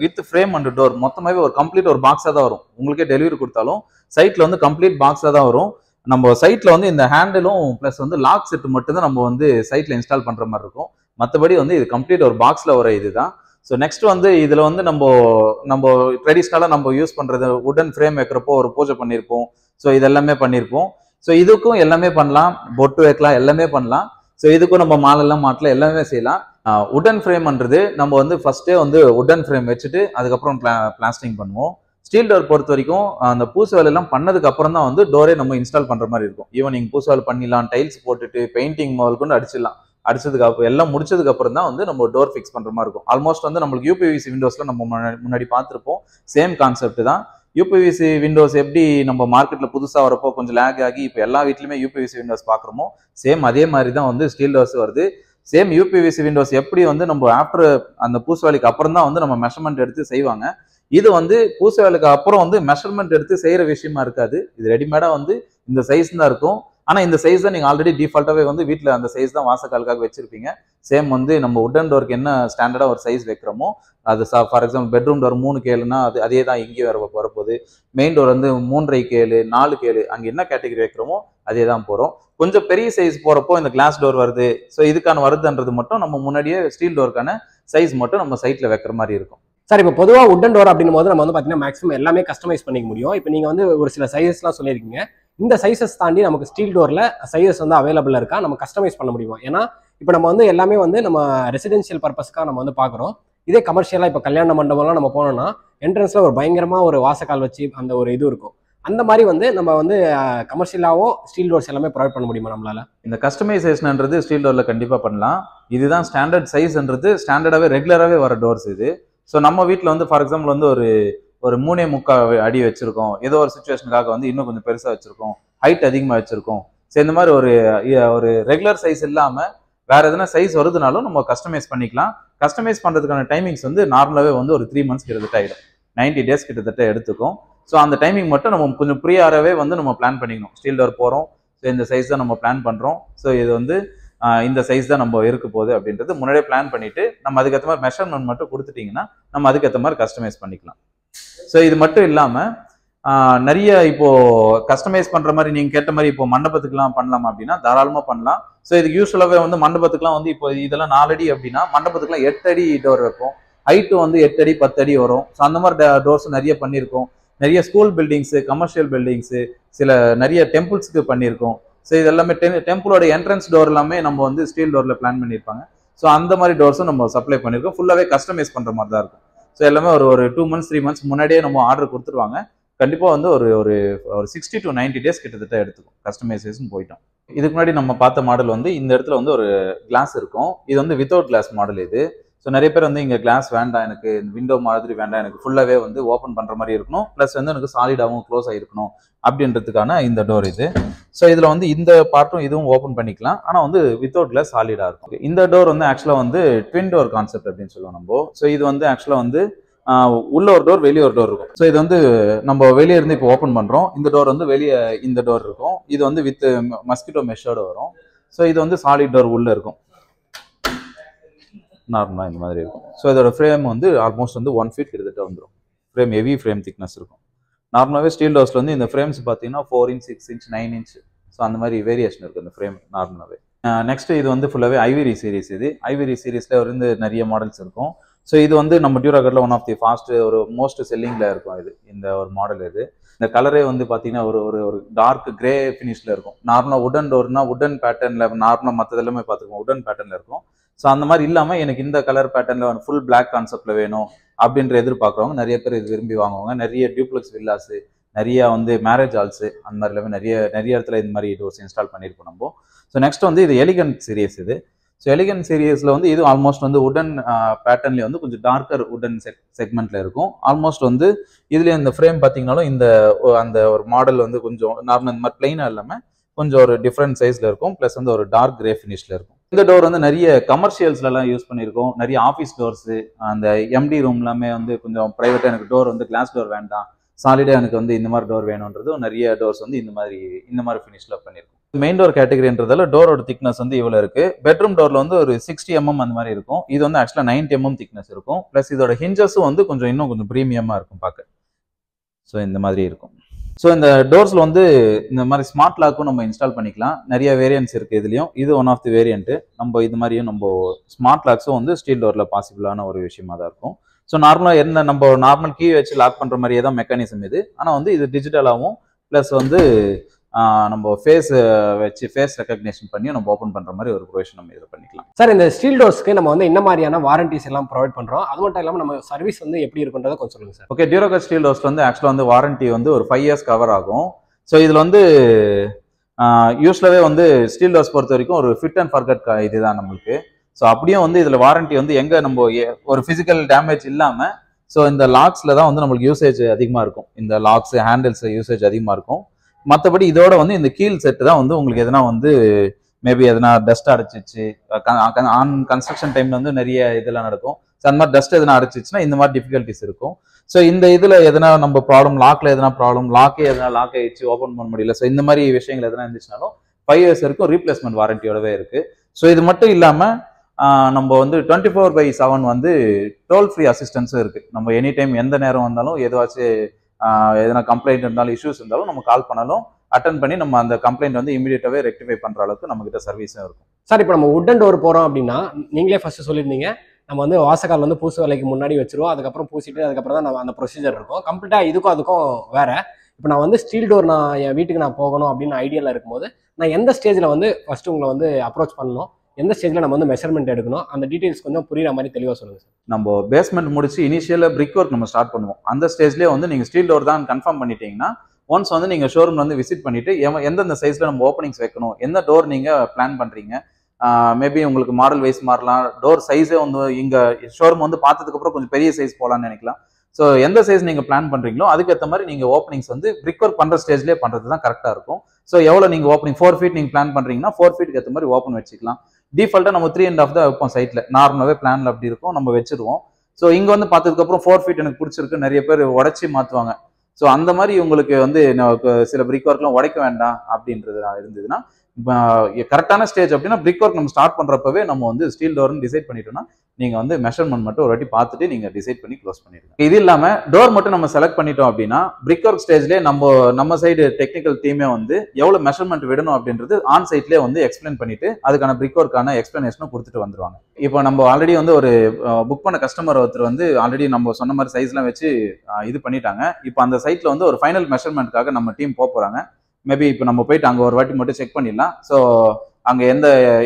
வித் ஃப்ரேம் அண்ட் டோர் மொத்தமாகவே ஒரு கம்ப்ளீட் ஒரு பாக்ஸாக தான் வரும். உங்களுக்கே டெலிவரி கொடுத்தாலும் சைட்டில் வந்து கம்ப்ளீட் பாக்ஸாக தான் வரும். நம்ம சைட்டில் வந்து இந்த ஹேண்டிலும் ப்ளஸ் வந்து லாக் செட்டு மட்டும்தான் நம்ம வந்து சைட்டில் இன்ஸ்டால் பண்ணுற மாதிரி இருக்கும். மற்றபடி வந்து இது கம்ப்ளீட் ஒரு பாக்ஸில் வர இதுதான். ஸோ நெக்ஸ்ட் வந்து இதில் வந்து நம்ம ட்ரெடிஷ்னலாக நம்ம யூஸ் பண்ணுறது உடன் ஃப்ரேம் வைக்கிறப்போ ஒரு பூஜை பண்ணியிருப்போம். ஸோ இதெல்லாமே பண்ணியிருப்போம். ஸோ இதுக்கும் எல்லாமே பண்ணலாம், பொட்டு வைக்கலாம், எல்லாமே பண்ணலாம். ஸோ இதுக்கும் நம்ம மாலெல்லாம் மாட்டலாம், எல்லாமே செய்யலாம். உடன் ஃப்ரேம்ன்றது நம்ம வந்து ஃபர்ஸ்டே வந்து உடன் ஃப்ரேம் வச்சுட்டு அதுக்கப்புறம் பிளாஸ்டிங் பண்ணுவோம். ஸ்டீல் டோர் பொறுத்த வரைக்கும் அந்த பூசு வேலையெல்லாம் பண்ணதுக்கு அப்புறம் தான் வந்து டோரே நம்ம இன்ஸ்டால் பண்ணுற மாதிரி இருக்கும். ஈவன் நீங்கள் பூசு வேலை பண்ணிடலாம், டைல்ஸ் போட்டுட்டு பெயிண்டிங் முதல் கொண்டு அடிச்சிடலாம். அடிச்சதுக்கு அப்புறம் எல்லாம் முடிச்சதுக்கு அப்புறம் தான் வந்து நம்ம டோர் ஃபிக்ஸ் பண்ற மாதிரி இருக்கும். ஆல்மோஸ்ட் வந்து நம்மளுக்கு யூபிவிசி விண்டோஸ்ல நம்ம முன்னாடி பார்த்துருப்போம். சேம் கான்செப்ட் தான். யூபிவிசி விண்டோஸ் எப்படி நம்ம மார்க்கெட்ல புதுசா வரப்போ கொஞ்சம் லேக் ஆகி இப்போ எல்லா வீட்லயுமே யூபிவிசி விண்டோஸ் பாக்குறோமோ சேம் அதே மாதிரி தான் வந்து ஸ்டீல் டோர்ஸ் வருது. சேம் யூபிவிசி விண்டோஸ் எப்படி வந்து நம்ம ஆஃப்டர் அந்த பூசு வேலைக்கு அப்புறம் தான் வந்து நம்ம மெஷர்மெண்ட் எடுத்து செய்வாங்க. இது வந்து பூசு வேலைக்கு அப்புறம் வந்து மெஷர்மெண்ட் எடுத்து செய்யற விஷயமா இருக்காது. இது ரெடிமேடா வந்து இந்த சைஸ் தான் இருக்கும். ஆனா இந்த சைஸ் தான் நீங்க ஆல்ரெடி டிஃபால்ட்டாவே வந்து வீட்டுல அந்த சைஸ் தான் வாசக்காலுக்காக வச்சிருப்பீங்க. சேம் வந்து நம்ம உட்டன் டோருக்கு என்ன ஸ்டாண்டர்டா ஒரு சைஸ் வைக்கிறோமோ அது ஃபார் எக்ஸாம்பிள் பெட்ரூம் டோர் 3 கேளுன்னா அதே தான் இங்கேயும் வரப்போகுது. மெயின் டோர் வந்து 3.5 கேளு 4 கேளு அங்க என்ன கேட்டகரி வைக்கிறோமோ அதே தான் போறோம். கொஞ்சம் பெரிய சைஸ் போறப்போ இந்த கிளாஸ் டோர் வருது. ஸோ இதுக்கான வருதுன்றது மட்டும் நம்ம முன்னாடியே ஸ்டீல் டோருக்கான சைஸ் மட்டும் நம்ம சைட்ல வைக்கிற மாதிரி இருக்கும். சார் இப்போ பொதுவாக உட்டன் டோர் அப்படின்னும் போது நம்ம வந்து பார்த்தீங்கன்னா மேக்ஸிமம் எல்லாமே கஸ்டமைஸ் பண்ணிக்க முடியும். இப்போ நீங்கள் வந்து ஒரு சில சைஸஸ்லாம் சொல்லியிருக்கீங்க. இந்த சைஸஸ் தாண்டி நமக்கு ஸ்டீல் டோரில் சைஸஸ் வந்து அவைலபிளாக இருக்கா, நம்ம கஸ்டமைஸ் பண்ண முடியுமா? ஏன்னா இப்போ நம்ம வந்து எல்லாமே வந்து நம்ம ரெசிடென்ஷியல் பர்பஸ்க்காக நம்ம வந்து பார்க்குறோம். இதே கமர்ஷியலாக இப்போ கல்யாண மண்டபம்லாம் நம்ம போனோம்னா என்ட்ரன்ஸில் ஒரு பயங்கரமாக ஒரு வாசக்கால் வச்சு அந்த ஒரு இது இருக்கும். அந்த மாதிரி வந்து நம்ம வந்து கமர்ஷியலாகவும் ஸ்டீல் டோர்ஸ் எல்லாமே ப்ரொவைட் பண்ண முடியுமா நம்மளால? இந்த கஸ்டமைசேஷன்ன்றது ஸ்டீல் டோரில் கண்டிப்பாக பண்ணலாம். இதுதான் ஸ்டாண்டர்ட் சைஸ்ன்றது ஸ்டாண்டர்டாகவே ரெகுலராகவே வர டோர்ஸ் இது. ஸோ நம்ம வீட்டில் வந்து ஃபார் எக்ஸாம்பிள் வந்து ஒரு 3.75 அடி வச்சிருக்கோம். ஏதோ ஒரு சுச்சுவேஷனுக்காக வந்து இன்னும் கொஞ்சம் பெருசாக வச்சிருக்கோம், ஹைட் அதிகமாக வச்சிருக்கோம். ஸோ இந்த மாதிரி ஒரு ரெகுலர் சைஸ் இல்லாமல் வேற எதனா சைஸ் வருதுனாலும் நம்ம கஸ்டமைஸ் பண்ணிக்கலாம். கஸ்டமைஸ் பண்ணுறதுக்கான டைமிங்ஸ் வந்து நார்மலாகவே வந்து ஒரு 3 months கிட்டத்தட்ட ஆகிடும். 90 days கிட்டத்தட்ட எடுத்துக்கும். ஸோ அந்த டைமிங் மட்டும் நம்ம கொஞ்சம் ப்ரீயாகவே வந்து நம்ம பிளான் பண்ணிக்கணும். ஸ்டீல் டோர் போகிறோம், ஸோ இந்த சைஸ் தான் நம்ம பிளான் பண்ணுறோம், ஸோ இது வந்து இந்த சைஸ் தான் நம்ம இருக்க போகுது அப்படின்றது முன்னாடியே பிளான் பண்ணிட்டு நம்ம அதுக்கேற்ற மாதிரி மெஷர்மெண்ட் மட்டும் கொடுத்துட்டீங்கன்னா நம்ம அதுக்கேற்ற மாதிரி கஸ்டமைஸ் பண்ணிக்கலாம். ஸோ இது மட்டும் இல்லாமல் நிறைய இப்போ கஸ்டமைஸ் பண்ற மாதிரி நீங்க கேட்ட மாதிரி இப்போ மண்டபத்துக்குலாம் பண்ணலாமா அப்படின்னா தாராளமா பண்ணலாம். ஸோ இதுக்கு யூஸ்வலாகவே வந்து மண்டபத்துக்குலாம் வந்து இப்போ இதெல்லாம் 4 அடி அப்படின்னா மண்டபத்துக்குலாம் 8 அடி டோர் வைப்போம். ஹைட்டு வந்து 8 அடி 10 அடி வரும். ஸோ அந்த மாதிரி டோர்ஸ் நிறைய பண்ணியிருக்கோம். நிறைய ஸ்கூல் பில்டிங்ஸு, கமர்ஷியல் பில்டிங்ஸு, சில நிறைய டெம்பிள்ஸ்க்கு பண்ணியிருக்கோம். ஸோ இது எல்லாமே டெம்பிளோட என்ட்ரன்ஸ் டோர் எல்லாமே நம்ம வந்து ஸ்டீல் டோரில் பிளான் பண்ணியிருப்பாங்க. ஸோ அந்த மாதிரி டோர்ஸும் நம்ம சப்ளை பண்ணியிருக்கோம். ஃபுல்லாகவே கஸ்டமைஸ் பண்ணுற மாதிரி தான் இருக்கும். ஸோ எல்லாமே ஒரு 2 months 3 months முன்னாடியே நம்ம ஆர்டர் கொடுத்துருவாங்க. கண்டிப்பாக வந்து ஒரு 60 to 90 days கிட்டத்தட்ட எடுத்துக்கும் கஸ்டமைசேஷன் போயிட்டோம். இதுக்கு முன்னாடி நம்ம பார்த்த மாடல் வந்து இந்த இடத்துல வந்து ஒரு கிளாஸ் இருக்கும். இது வந்து வித்தவுட் கிளாஸ் மாடல் இது. ஸோ நிறைய பேர் வந்து இங்கே கிளாஸ் வேண்டாம், எனக்கு விண்டோ மாதிரி வேண்டாம், எனக்கு ஃபுல்லாகவே வந்து ஓப்பன் பண்ணுற மாதிரி இருக்கணும், ப்ளஸ் வந்து எனக்கு சாலிடாகவும் க்ளோஸ் ஆகிருக்கணும் அப்படின்றதுக்கான இந்த டோர் இது. ஸோ இதில் வந்து இந்த பார்ட்டும் இதுவும் ஓப்பன் பண்ணிக்கலாம். ஆனால் வந்து வித்தவுட் கிளாஸ் சாலிடாக இருக்கும். இந்த டோர் வந்து ஆக்சுவலாக வந்து ட்வின் டோர் கான்செப்ட் அப்படின்னு சொல்லுவோம் நம்ம. ஸோ இது வந்து ஆக்சுவலாக வந்து உள்ள ஒரு டோர் வெளியே ஒரு டோர் இருக்கும். ஸோ இது வந்து நம்ம வெளியே இருந்து இப்போ ஓப்பன் பண்ணுறோம். இந்த டோர் வந்து வெளியே இந்த டோர் இருக்கும். இது வந்து வித் மஸ்கிட்டோ மெஷோட வரும். ஸோ இது வந்து சாலிட் டோர் உள்ளே இருக்கும். நார்மலாக இந்த மாதிரி இருக்கும். ஸோ இதோட ஃப்ரேம் வந்து ஆல்மோஸ்ட் வந்து 1 feet கிட்டத்தட்ட வந்துடும். ஃப்ரேம் ஹெவி ஃப்ரேம் திக்னஸ் இருக்கும். நார்மலாகவே ஸ்டீல் டோர்ஸில் வந்து இந்த ஃப்ரேம்ஸ் பார்த்தீங்கன்னா 4 inch 6 inch 9 inch ஸோ அந்த மாதிரி வேரியேஷன் இருக்குது இந்த ஃப்ரேம் நார்மலாகவே. நெக்ஸ்ட் இது வந்து ஃபுல்லாகவே ஐவரி சீரிஸ். இது ஐவரி சீரிஸில் வந்து நிறைய மாடல்ஸ் இருக்கும். ஸோ இது வந்து நம்ம டியூராகட்டில் ஒன் ஆஃப் தி ஃபாஸ்ட் ஒரு மோஸ்ட் செல்லிங்கில் இருக்கும். இது இந்த ஒரு மாடல். இது இந்த கலரே வந்து பார்த்தீங்கன்னா ஒரு டார்க் கிரே ஃபினிஷில் இருக்கும். நார்மலாக உடன் டோர்னா உடன் பேட்டர்னில் நார்மலாக மற்றது எல்லாமே பார்த்துருக்கோம் உடன் பேட்டர்னில் இருக்கும். ஸோ அந்த மாதிரி இல்லாமல் எனக்கு இந்த கலர் பேட்டர்னில் ஃபுல் பிளாக் கான்செப்டில் வேணும் அப்படின்ற எதிர்பார்க்குறவங்க நிறைய பேர் இது விரும்பி வாங்குவாங்க. நிறைய டியூப்ளெக்ஸ் வில்லாஸு, நிறைய வந்து மேரேஜ் ஹால்ஸு, அந்த மாதிரி எல்லாமே நிறைய இடத்துல இந்த மாதிரி டோர்ஸ் இன்ஸ்டால் பண்ணியிருக்கோம் நம்ம. ஸோ நெக்ஸ்ட் வந்து இது எலிகன்ட் சீரியஸ். இது ஸோ எலிகன்ட் சீரியஸில் வந்து இது ஆல்மோஸ்ட் வந்து உடன் பேட்டர்ன்லேயே வந்து கொஞ்சம் டார்க்கர் உடன் செக்மெண்ட்டில் இருக்கும். ஆல்மோஸ்ட் வந்து இதுலேயே இந்த ஃப்ரேம் பார்த்தீங்கன்னாலும் இந்த அந்த ஒரு மாடல் வந்து கொஞ்சம் நார்மல் இந்த மாதிரி பிளைனாக இல்லாமல் கொஞ்சம் ஒரு டிஃப்ரெண்ட் சைஸில் இருக்கும். ப்ளஸ் வந்து ஒரு டார்க் கிரே ஃபினிஷில் இருக்கும். இந்த டோர் வந்து நிறைய கமர்ஷியல்ஸ்லாம் யூஸ் பண்ணியிருக்கோம். நிறைய ஆஃபீஸ் டோர்ஸு, அந்த எம்டி ரூம் எல்லாமே வந்து கொஞ்சம் ப்ரைவேட்டாக எனக்கு டோர் வந்து கிளாஸ் டோர் வேண்டாம், சாலிடாக எனக்கு வந்து இந்த மாதிரி டோர் வேணுன்றதும் நிறைய டோர்ஸ் வந்து இந்த மாதிரி ஃபினிஷில் பண்ணியிருக்கோம். மெயின் டோர் கேட்டகரின்றதால டோரோட திக்னஸ் வந்து இவ்வளோ இருக்குது. பெட்ரூம் டோரில் வந்து ஒரு 60 mm அந்த மாதிரி இருக்கும். இது வந்து ஆக்சுவலாக 90 mm திக்னஸ் இருக்கும். ப்ளஸ் இதோட ஹிஞ்சஸும் வந்து இன்னும் கொஞ்சம் ப்ரீமியமாக இருக்கும் பார்க்க. ஸோ இந்த மாதிரி இருக்கும். ஸோ இந்த டோர்ஸில் வந்து இந்த மாதிரி ஸ்மார்ட் லாக்கும் நம்ம இன்ஸ்டால் பண்ணிக்கலாம். நிறைய வேரியன்ட்ஸ் இருக்குது இதுலேயும். இது ஒன் ஆஃப் தி வேரியன்ட்டு. நம்ம இது மாதிரியும் நம்ம ஸ்மார்ட் லாக்ஸும் வந்து ஸ்டீல் டோரில் பாசிபிளான ஒரு விஷயமா தான் இருக்கும். ஸோ நார்மலாக நம்ம நார்மல் கீ வச்சு லாக் பண்ணுற மாதிரியே தான் மெக்கானிசம் இது. ஆனால் வந்து இது டிஜிட்டலாகவும் ப்ளஸ் வந்து நம்ம ஃபேஸ் ரெக்கக்னேஷன் பண்ணி நம்ம ஓப்பன் பண்ணுற மாதிரி ஒரு ப்ரொவிஷன் நம்ம இதில் பண்ணிக்கலாம். சார் இந்த ஸ்டீல் டோர்ஸ்க்கு நம்ம வந்து என்ன மாதிரியான வாரண்டிஸ் எல்லாம் ப்ரொவைட் பண்ணுறோம், அது மட்டும் இல்லாமல் நம்ம சர்வீஸ் வந்து எப்படி இருக்குன்றதை கொஞ்சம் சொல்லுங்கள் சார். ஓகே, டியூராகட் ஸ்டீல் டோர்ஸ் வந்து ஆக்சுவலாக வந்து வாரண்டி வந்து ஒரு 5 years கவர் ஆகும். ஸோ இதில் வந்து யூஸ்வலாகவே வந்து ஸ்டீல் டோர்ஸ் பொறுத்த வரைக்கும் ஒரு ஃபிட் அண்ட் ஃபர்கட் இதுதான் நம்மளுக்கு. ஸோ அப்படியும் வந்து இதில் வாரண்டி வந்து எங்கே நம்ம ஒரு ஃபிசிக்கல் டேமேஜ் இல்லாமல் ஸோ இந்த லாக்ஸில் தான் வந்து நம்மளுக்கு யூசேஜ் அதிகமாக இருக்கும். இந்த லாக்ஸ் ஹேண்டில்ஸ் யூசேஜ் அதிகமாக இருக்கும். மற்றபடி இதோட வந்து இந்த கீல் செட்டு தான் வந்து உங்களுக்கு எதனா வந்து மேபி எதனா டஸ்ட் அடைச்சிச்சு, ஆன் கன்ஸ்ட்ரக்ஷன் டைம்ல வந்து நிறைய இதெல்லாம் நடக்கும். ஸோ அந்த மாதிரி டஸ்ட் எதனா அடைச்சிச்சுன்னா இந்த மாதிரி டிஃபிகல்ட்டிஸ் இருக்கும். ஸோ இந்த இதில் எதனா நம்ம ப்ராப்ளம், லாக்ல எதனா ப்ராப்ளம், லாக் ஆயிடுச்சு, ஓப்பன் பண்ண முடியல, ஸோ இந்த மாதிரி விஷயங்கள் எதனா இருந்துச்சுனாலும் 5 years வரைக்கும் ரீப்ளேஸ்மெண்ட் வாரண்டியோடவே இருக்கு. ஸோ இது மட்டும் இல்லாமல் நம்ம வந்து 24/7 வந்து டோல் ஃப்ரீ அசிஸ்டன்ஸும் இருக்கு. நம்ம எனி டைம் எந்த நேரம் வந்தாலும் எதனா கம்ப்ளைண்ட் இருந்தாலும் இஷ்யூஸ் இருந்தாலும் நம்ம கால் பண்ணாலும் அட்டன் பண்ணி நம்ம அந்த கம்ப்ளைண்ட் வந்து இமீடியட்டாவே ரெக்டிஃபை பண்ற அளவுக்கு நம்ம கிட்ட சர்வீஸும் இருக்கும். சார் இப்போ நம்ம உட்டன் டோர் போறோம் அப்படின்னா நீங்களே ஃபர்ஸ்ட் சொல்லியிருந்தீங்க நம்ம வந்து வாசக்கால் வந்து பூசு வேலைக்கு முன்னாடி வச்சிருவோம், அதுக்கப்புறம் பூசிட்டு அதுக்கப்புறம் தான் நம்ம அந்த ப்ரொசீஜர் இருக்கும். கம்ப்ளீட்டா அதுக்கும் வேற. இப்போ நான் வந்து ஸ்டீல் டோர் என் வீட்டுக்கு நான் போகணும் அப்படின்னு ஐடியாவில் இருக்கும்போது நான் எந்த ஸ்டேஜில் வந்து ஃபர்ஸ்ட் உங்களை வந்து அப்ரோச் பண்ணணும், எந்த ஸ்டேஜில் நம்ம வந்து மெஷர்மெண்ட் எடுக்கணும், அந்த டீடைல்ஸ் கொஞ்சம் புரியுற மாதிரி தெளிவாக சொல்லுங்கள் சார். நம்ம பேஸ்மெண்ட் முடிச்சு இனிஷியலாக பிரிக் ஒர்க் நம்ம ஸ்டார்ட் பண்ணுவோம். அந்த ஸ்டேஜ்லேயே வந்து நீங்கள் ஸ்டீல் டோர் தான் கன்ஃபார்ம் பண்ணிட்டீங்கன்னா ஒன்ஸ் வந்து நீங்கள் ஷோரூம் வந்து விசிட் பண்ணிட்டு எந்தெந்த சைஸில் நம்ம ஓப்பனிங்ஸ் வைக்கணும், எந்த டோர் நீங்கள் பிளான் பண்ணுறீங்க, மேபி உங்களுக்கு மாடல் வைஸ் மாறலாம், டோர் சைஸே வந்து இங்கே ஷோரூம் வந்து பார்த்ததுக்கப்புறம் கொஞ்சம் பெரிய சைஸ் போகலான்னு நினைக்கலாம். ஸோ எந்த சைஸ் நீங்கள் பிளான் பண்ணுறீங்களோ அதுக்கேற்ற மாதிரி நீங்கள் ஓப்பனிங்ஸ் வந்து பிரிக் ஒர்க் பண்ணுற ஸ்டேஜ்லேயே பண்ணுறது தான் கரெக்டாக இருக்கும். ஸோ எவ்வளோ நீங்கள் ஓப்பனிங் 4 feet நீங்கள் பிளான் பண்ணுறீங்கன்னா 4 feet ஏற்ற மாதிரி ஓப்பன் வச்சுக்கலாம். டிஃபால்ட்டாக நம்ம 3.5 தான் வைப்போம் சைட்டில், நார்மலாகவே பிளானில் அப்படி இருக்கும், நம்ம வச்சிருவோம். ஸோ இங்கே வந்து பார்த்ததுக்கப்புறம் 4 feet எனக்கு பிடிச்சிருக்கு, நிறைய பேர் உடச்சி மாற்றுவாங்க. ஸோ அந்த மாதிரி உங்களுக்கு வந்து சில பிரிக் ஒர்க்லாம் உடைக்க வேண்டாம் அப்படின்றது இருந்ததுன்னா கரெக்டான ஸ்டேஜ் அப்படின்னா பிரிக் ஒர்க் நம்ம ஸ்டார்ட் பண்ணுறப்பவே நம்ம வந்து ஸ்டீல் டோர்னு டிசைட் பண்ணிட்டோம்னா நீங்கள் வந்து மெஷர்மெண்ட் மட்டும் ஒரு வாட்டி பார்த்துட்டு நீங்கள் டிசைட் பண்ணி க்ளோஸ் பண்ணிடுங்க. இது இல்லாமல் டோர் மட்டும் நம்ம செலக்ட் பண்ணிட்டோம் அப்படின்னா பிரிக் ஒர்க் ஸ்டேஜ்லேயே நம்ம சைடு டெக்னிக்கல் டீமே வந்து எவ்வளோ மெஷர்மெண்ட் விடணும் அப்படின்றது ஆன் சைட்லேயே வந்து எக்ஸ்பிளைன் பண்ணிட்டு அதுக்கான பிரிக் ஒர்க்கான எக்ஸ்பிளனேஷனும் கொடுத்துட்டு வந்துருவாங்க. இப்போ நம்ம ஆல்ரெடி வந்து ஒரு புக் பண்ண கஸ்டமர் ஒருத்தர் வந்து ஆல்ரெடி நம்ம சொன்ன மாதிரி சைஸ்லாம் வச்சு இது பண்ணிட்டாங்க. இப்போ அந்த சைட்டில் வந்து ஒரு ஃபைனல் மெஷர்மெண்ட்காக நம்ம டீம் போகிறாங்க. மேபி இப்போ நம்ம போயிட்டு அங்கே ஒரு வாட்டி மட்டும் செக் பண்ணிடலாம். ஸோ அங்கே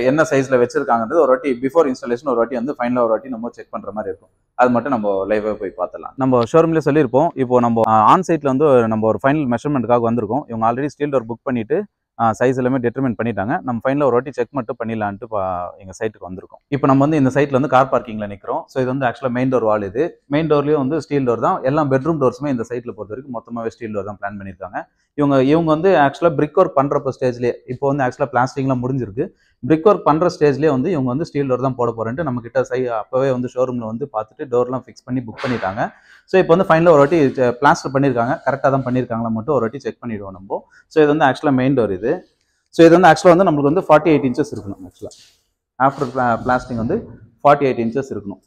என்ன சைஸில் வச்சிருக்காங்கன்றது ஒரு வாட்டி பிஃபோர் இன்ஸ்டாலேஷன் ஒரு வாட்டி வந்து ஃபைனலாக ஒரு வாட்டி நம்ம செக் பண்ணுற மாதிரி இருக்கும். அது மட்டும் நம்ம லைவாக போய் பார்த்துலாம். நம்ம ஷோரூம்லேயே சொல்லியிருப்போம், இப்போ நம்ம ஆன் சைட்டில் வந்து நம்ம ஒரு ஃபைனல் மெஷர்மெண்ட்டுக்காக வந்திருக்கோம். இவங்க ஆல்ரெடி ஸ்டீல் டோர் புக் பண்ணிட்டு சைஸ் எல்லாமே டிட்டர்மின் பண்ணிட்டாங்க. நம்ம ஃபைனலாக ஒரு வாட்டி செக் மட்டும் பண்ணிடலான்ட்டு எங்கள் சைட்டுக்கு வந்திருக்கோம். இப்போ நம்ம வந்து இந்த சைட்டில் வந்து கார் பார்க்கிங்கில் நிற்கிறோம். ஸோ இது வந்து ஆக்சுவலாக மெயின் டோர் வால். இது மெயின் டோர்லேயும் வந்து ஸ்டீல் டோர் தான். எல்லா பெட்ரூம் டோர்ஸுமே இந்த சைட்டில் பொறுத்த வரைக்கும் மொத்தமாகவே ஸ்டீல் டோர் தான் பிளான் பண்ணியிருக்காங்க. இவங்க வந்து ஆக்சுவலாக பிரிக் ஒர்க் பண்ணுறப்ப ஸ்டேஜ்லேயே இப்போ வந்து ஆக்சுவலாக பிளாஸ்டிக்லாம் முடிஞ்சிருக்கு. பிரிக் ஒர்க் பண்ணுற ஸ்டேஜ்லேயே வந்து இவங்க வந்து ஸ்டீல் டோர் தான் போட போகிறேன்ட்டு நம்ம கிட்ட அப்போவே வந்து ஷோரூமில் வந்து பார்த்துட்டு டோர்லாம் ஃபிக்ஸ் பண்ணி புக் பண்ணிட்டாங்க. ஸோ இப்போ வந்து ஃபைனலாக ஒரு வாட்டி பிளாஸ்டர் பண்ணியிருக்காங்க, கரெக்டாக தான் பண்ணியிருக்காங்களா மட்டும் ஒரு வாட்டி செக் பண்ணிவிடுவோம் நம்ம. ஸோ இது வந்து ஆக்சுவலாக மெயின் டோர் இது. ஸோ இது வந்து ஆக்சுவலாக வந்து நம்மளுக்கு வந்து 48 இன்ச்சஸ் இருக்கணும். ஆக்சுவலாக ஆஃப்டர் பிளாஸ்டிங் வந்து 48 இன்ச்சஸ் இருக்கணும்.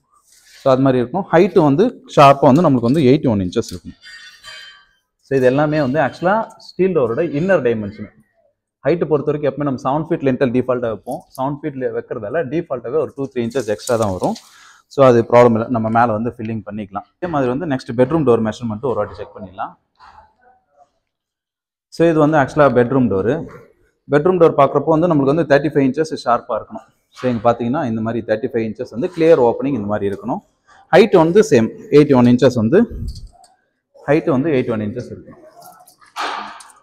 ஸோ அது மாதிரி இருக்கும். ஹைட்டு வந்து ஷார்ப்பாக வந்து நம்மளுக்கு வந்து 81 இன்ச்சஸ் இருக்கணும். ஸோ இது எல்லாமே வந்து ஆக்சுவலாக ஸ்டீல் டோரோட இன்னர் டைமென்ஷன். ஹைட்டு பொறுத்த வரைக்கும் எப்பவுமே நம்ம 7 ஃபீட் லென்டல் டிஃபால்ட்டாக வைப்போம். 7 ஃபீட்ல வைக்கிறதால டிஃபால்ட்டாகவே ஒரு 2-3 இன்ச்சஸ் எக்ஸ்ட்ரா தான் வரும். ஸோ அது ப்ராப்ளம் இல்லை, நம்ம மேலே வந்து ஃபில்லிங் பண்ணிக்கலாம். இதே மாதிரி வந்து நெக்ஸ்ட் பெட்ரூம் டோர் மெஷர்மெண்ட்டு ஒரு வாட்டி செக் பண்ணிடலாம். ஸோ இது வந்து ஆக்சுவலாக பெட்ரூம் டோரு. பெட்ரூம் டோர் பார்க்குறப்போ வந்து நம்மளுக்கு வந்து 35 இன்ச்சஸ் ஷார்ப்பாக இருக்கணும். ஸோ இங்கே பார்த்தீங்கன்னா இந்த மாதிரி 35 இன்ச்சஸ் வந்து கிளியர் ஓப்பனிங் இந்த மாதிரி இருக்கணும். ஹைட் வந்து சேம் 81 இன்ச்சஸ் வந்து ஹைட்டு வந்து 81 இன்ச்சஸ் இருக்கணும்.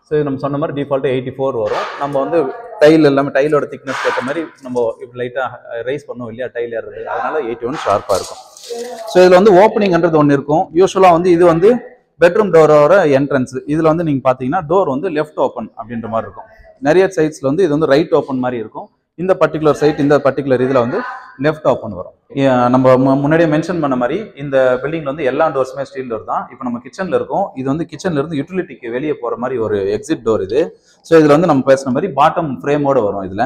ஸோ இது நம்ம சொன்ன மாதிரி டிஃபால்ட்டு 84 வரும். நம்ம வந்து டைல் எல்லாமே டைலோட திக்னஸ் ஏற்ற மாதிரி நம்ம இப்போ லைட்டாக ரைஸ் பண்ணுவோம் இல்லையா, டைல் ஏறுறது, அதனால 81 ஷார்ப்பாக இருக்கும். ஸோ இதில் வந்து ஓப்பனிங்ன்றது ஒன்று இருக்கும். யூஸ்வலாக வந்து இது வந்து பெட்ரூம் டோரோட என்ட்ரன்ஸ். இதில் வந்து நீங்கள் பார்த்தீங்கன்னா டோர் வந்து லெஃப்ட் ஓப்பன் அப்படின்ற மாதிரி இருக்கும். நிறைய சைட்ஸில் வந்து இது வந்து ரைட் ஓப்பன் மாதிரி இருக்கும். இந்த பர்டிகுலர் சைட் இந்த பர்டிகுலர் இதில் வந்து லெஃப்ட் ஓப்பன் வரும். நம்ம முன்னாடியே மென்ஷன் பண்ண மாதிரி இந்த பில்டிங்ல வந்து எல்லா டோர்ஸுமே ஸ்டீல் டோர் தான். இப்போ நம்ம கிச்சனில் இருக்கோம். இது வந்து கிச்சன்ல இருந்து யூட்டிலிட்டிக்கு வெளியே போகிற மாதிரி ஒரு எக்ஸிட் டோர் இது. ஸோ இதில் வந்து நம்ம பேசுன மாதிரி பாட்டம் ஃப்ரேமோட வரும் இதில்.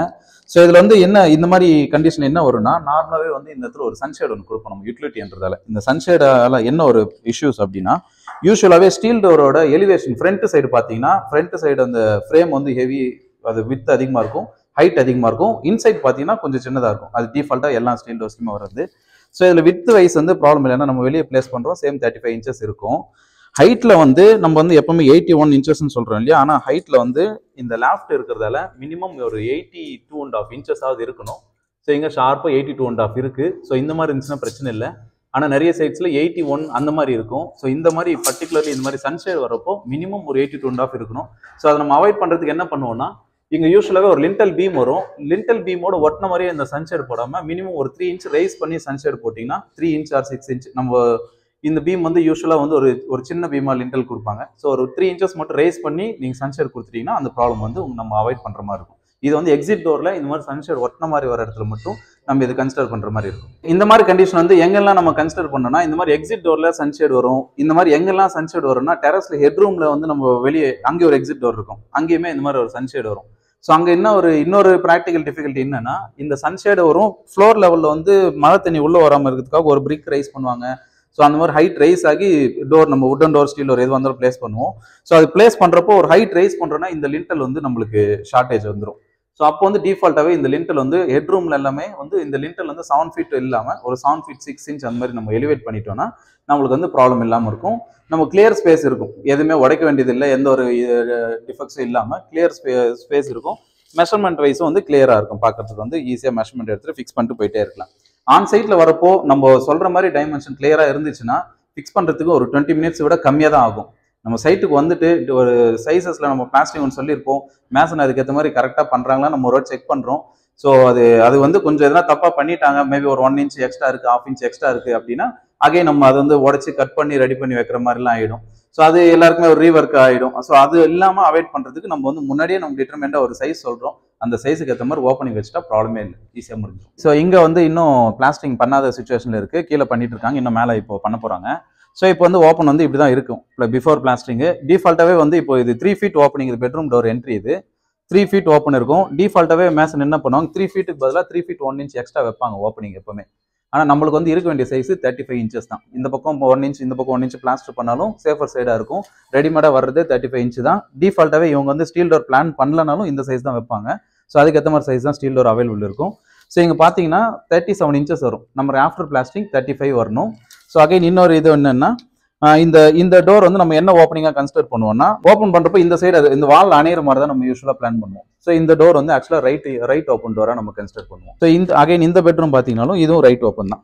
ஸோ இதில் வந்து என்ன இந்த மாதிரி கண்டிஷன் என்ன வரும்னா, நார்மலாகவே வந்து இந்த இடத்துல ஒரு சன்ஷேட் ஒன்று கொடுப்போம் நம்ம யூட்டிலிட்டின்றதால. இந்த சன்ஷேடால என்ன ஒரு இஷ்யூஸ் அப்படின்னா, யூஸ்வலாகவே ஸ்டீல் டோரோட எலிவேஷன் ஃப்ரண்ட் சைடு பார்த்தீங்கன்னா, ஃப்ரண்ட் சைடு அந்த ஃப்ரேம் வந்து ஹெவி, அது வித் அதிகமாக இருக்கும், ஹைட் அதிகமாக இருக்கும். இன்சைட் பார்த்தீங்கன்னா கொஞ்சம் சின்னதாக இருக்கும். அது டிஃபால்ட்டாக எல்லா ஸ்டீல் டோர்ஸ்லையுமே வருது. ஸோ இதில் வித் வைஸ் வந்து ப்ராப்ளம் இல்லைன்னா நம்ம வெளியே பிளேஸ் பண்ணுறோம், சேம் 35 இன்ச்சஸ் இருக்கும். ஹைட்டில் வந்து நம்ம வந்து எப்பவுமே 81 இன்ச்சஸ்ன்னு சொல்கிறோம் இல்லையா, ஆனால் ஹைட்டில் வந்து இந்த லேஃப்ட் இருக்கிறதால மினிமம் ஒரு 82.5 இன்ச்சஸாவது இருக்கணும். ஸோ இங்கே ஷார்ப்பாக 82.5 இருக்குது. ஸோ இந்த மாதிரி இருந்துச்சுன்னா பிரச்சனை இல்லை. ஆனால் நிறைய சைட்ஸில் 81 அந்த மாதிரி இருக்கும். ஸோ இந்த மாதிரி பர்டிகுலர்லி இந்த மாதிரி சன்ஷேட் வரப்போ மினிமம் ஒரு 82.5 இருக்கணும். ஸோ அதை நம்ம அவாய்ட் பண்ணுறதுக்கு என்ன பண்ணுவோம்னா, இங்கே யூஸ்வலாகவே ஒரு லிண்டல் பீம் வரும். லிண்டல் பீமோட ஒட்டின மாதிரியே இந்த சன்ஷேட் போடாமல் மினிமம் ஒரு 3 இன்ச் ரைஸ் பண்ணி சன்ஷேட் போட்டிங்கன்னா 3 இன்ச் ஆர் 6 இன்ச் நம்ம இந்த பீம் வந்து யூஸ்வலாக வந்து ஒரு சின்ன பீமாக லிண்டல் கொடுப்பாங்க. ஸோ ஒரு 3 இன்ச்சஸ் மட்டும் ரைஸ் பண்ணி நீங்கள் சன்ஷேட் கொடுத்துட்டீங்கன்னா அந்த ப்ராப்ளம் வந்து நம்ம அவாய்ட் பண்ணுற மாதிரி இருக்கும். இது வந்து எக்ஸிட் டோரில் இந்த மாதிரி சன்ஷேட் ஒட்டின மாதிரி வர இடத்துல மட்டும் நம்ம இது கன்சிடர் பண்ணுற மாதிரி இருக்கும். இந்த மாதிரி கண்டிஷன் வந்து எங்கெல்லாம் நம்ம கன்சிடர் பண்ணோம்னா, இந்த மாதிரி எக்ஸிட் டோரில் சன்ஷேட் வரும். இந்த மாதிரி எங்கெல்லாம் சன்ஷேட் வரும்னா, டெரஸ்ல ஹெட்ரூமில் வந்து நம்ம வெளியே அங்கே ஒரு எக்ஸிட் டோர் இருக்கும், அங்கேயுமே இந்த மாதிரி ஒரு சன்ஷேட் வரும். ஸோ அங்கே இன்னொரு ப்ராக்டிக்கல் டிஃபிகல்ட்டி என்னன்னா, இந்த சன்ஷேடு வரும் ஃப்ளோர் லெவலில் வந்து மழை தண்ணி உள்ளே வராமல் இருக்கிறதுக்காக ஒரு பிரிக் ரைஸ் பண்ணுவாங்க. ஸோ அந்த மாதிரி ஹைட் ரைஸ் ஆகி டோர் நம்ம உட்டன் டோர் ஸ்டீல் டோர் எது வந்தாலும் பிளேஸ் பண்ணுவோம். ஸோ அது பிளேஸ் பண்ணுறப்போ ஒரு ஹைட் ரைஸ் பண்ணுறோன்னா இந்த லிண்டல் வந்து நம்மளுக்கு ஷார்ட்டேஜ் வந்துடும். ஸோ அப்போ வந்து டிஃபால்ட்டாகவே இந்த லிண்டல் வந்து ஹெட்ரூமில் எல்லாமே வந்து இந்த லிண்டல் வந்து 7 ஃபீட் இல்லாமல் ஒரு 7 ஃபீட் 6 இன்ச் அந்த மாதிரி நம்ம எலிவேட் பண்ணிட்டோம்னா நம்மளுக்கு வந்து ப்ராப்ளம் இல்லாமல் இருக்கும். நம்ம கிளியர் ஸ்பேஸ் இருக்கும், எதுவுமே உடைக்க வேண்டியதில்லை, எந்த ஒரு டிஃபெக்ட்ஸும் இல்லாமல் கிளியர் ஸ்பேஸ் இருக்கும். மெஷர்மெண்ட் வைஸும் வந்து கிளியராக இருக்கும், பார்க்கறதுக்கு வந்து ஈஸியாக மெஷர்மெண்ட் எடுத்துட்டு ஃபிக்ஸ் பண்ணிட்டு போயிட்டே இருக்கலாம். ஆன் சைட்டில் வரப்போ நம்ம சொல்கிற மாதிரி டைமென்ஷன் கிளியராக இருந்துச்சுன்னா ஃபிக்ஸ் பண்ணுறதுக்கு ஒரு 20 மினிட்ஸ் விட கம்மியாக தான் ஆகும். நம்ம சைட்டுக்கு வந்துட்டு ஒரு சைஸஸில் நம்ம பிளாஸ்டிக் ஒன்று சொல்லியிருப்போம், மேசன் அதுக்கேற்ற மாதிரி கரெக்டாக பண்ணுறாங்களா நம்ம ஒரு செக் பண்ணுறோம். ஸோ அது வந்து கொஞ்சம் எதனா தப்பாக பண்ணிட்டாங்க, மேபி ஒரு 1 இன்ச் எக்ஸ்ட்ரா இருக்குது, 1/2 இன்ச் எக்ஸ்ட்ரா இருக்குது அப்படின்னா அகைன் நம்ம அதை வந்து உடச்சி கட் பண்ணி ரெடி பண்ணி வைக்கிற மாதிரிலாம் ஆகிடும். ஸோ அது எல்லாருக்குமே ஒரு ரீவர்க் ஆகிடும். ஸோ அது இல்லாமல் அவாய்ட் பண்ணுறதுக்கு நம்ம வந்து முன்னாடியே நம்ம டிட்டர்மெண்டாக ஒரு சைஸ் சொல்கிறோம், அந்த சைஸுக்கு ஏற்ற மாதிரி ஓப்பனிங் வச்சுட்டா ப்ராப்ளமே இல்லை, ஈஸியாக முடிஞ்சிடும். ஸோ இங்கே வந்து இன்னும் பிளாஸ்டிங் பண்ணாத சுச்சுவேஷனில் இருக்குது, கீழே பண்ணிட்டு இருக்காங்க, இன்னும் மேலே இப்போ பண்ண போகிறாங்க. ஸோ இப்போ வந்து ஓப்பன் வந்து இப்படி தான் இருக்கும். இப்போ பிஃபோர் பிளாஸ்டிங்கு டிஃபால்ட்டாகவே வந்து இப்போ இது 3 ஃபீட் ஓப்பனிங், இது பெட்ரூம் டோர் என்ட்ரி, இது 3 ஃபீட் ஓப்பன் இருக்கும். டிஃபால்ட்டாகவே மேசன் என்ன பண்ணுவாங்க, 3 ஃபீட்டுக்கு பதிலாக 3 ஃபீட் 1 இன்ச் எக்ஸ்ட்ரா வைப்பாங்க ஓப்பனிங் எப்பவுமே. ஆனால் நம்மளுக்கு வந்து இருக்க வேண்டிய சைஸ் 35 இன்ச்சஸ் தான். இந்த பக்கம் 1 இன்ச், இந்த பக்கம் 1 இன்ச் பிளாஸ்டர் பண்ணாலும் சேஃபர் சைடாக இருக்கும். ரெடிமேடாக வர்றது 35 இன்ச் தான். டிஃபால்ட்டாகவே இவங்க வந்து ஸ்டீல் டோர் பிளான் பண்ணலனாலும் இந்த சைஸ் தான் வைப்பாங்க. ஸோ அதுக்கேற்ற மாதிரி சைஸ் தான் ஸ்டீல் டோர் அவைலபிள் இருக்கும். ஸோ இங்கே பார்த்தீங்கன்னா 37 இன்ச்சஸ் வரும். நம்ம ஆஃப்டர் பிளாஸ்டிங் 35 வரணும். ஸோ அகைன் இன்னொரு இது என்னன்னா, இந்த டோர் வந்து நம்ம என்ன ஓப்பனிங்காக கன்சிடர் பண்ணுவோம்னா, ஓப்பன் பண்ணுறப்போ இந்த சைடு இந்த வால் அணையிற மாதிரி தான் நம்ம யூஸ்வலாக பிளான் பண்ணுவோம். ஸோ இந்த டோர் வந்து ஆக்சுவலாக ரைட் ஓப்பன் டோராக நம்ம கன்சிடர் பண்ணுவோம். ஸோ இந்த பெட்ரூம் பார்த்தீங்கன்னாலும் இதுவும் ரைட் ஓப்பன் தான்.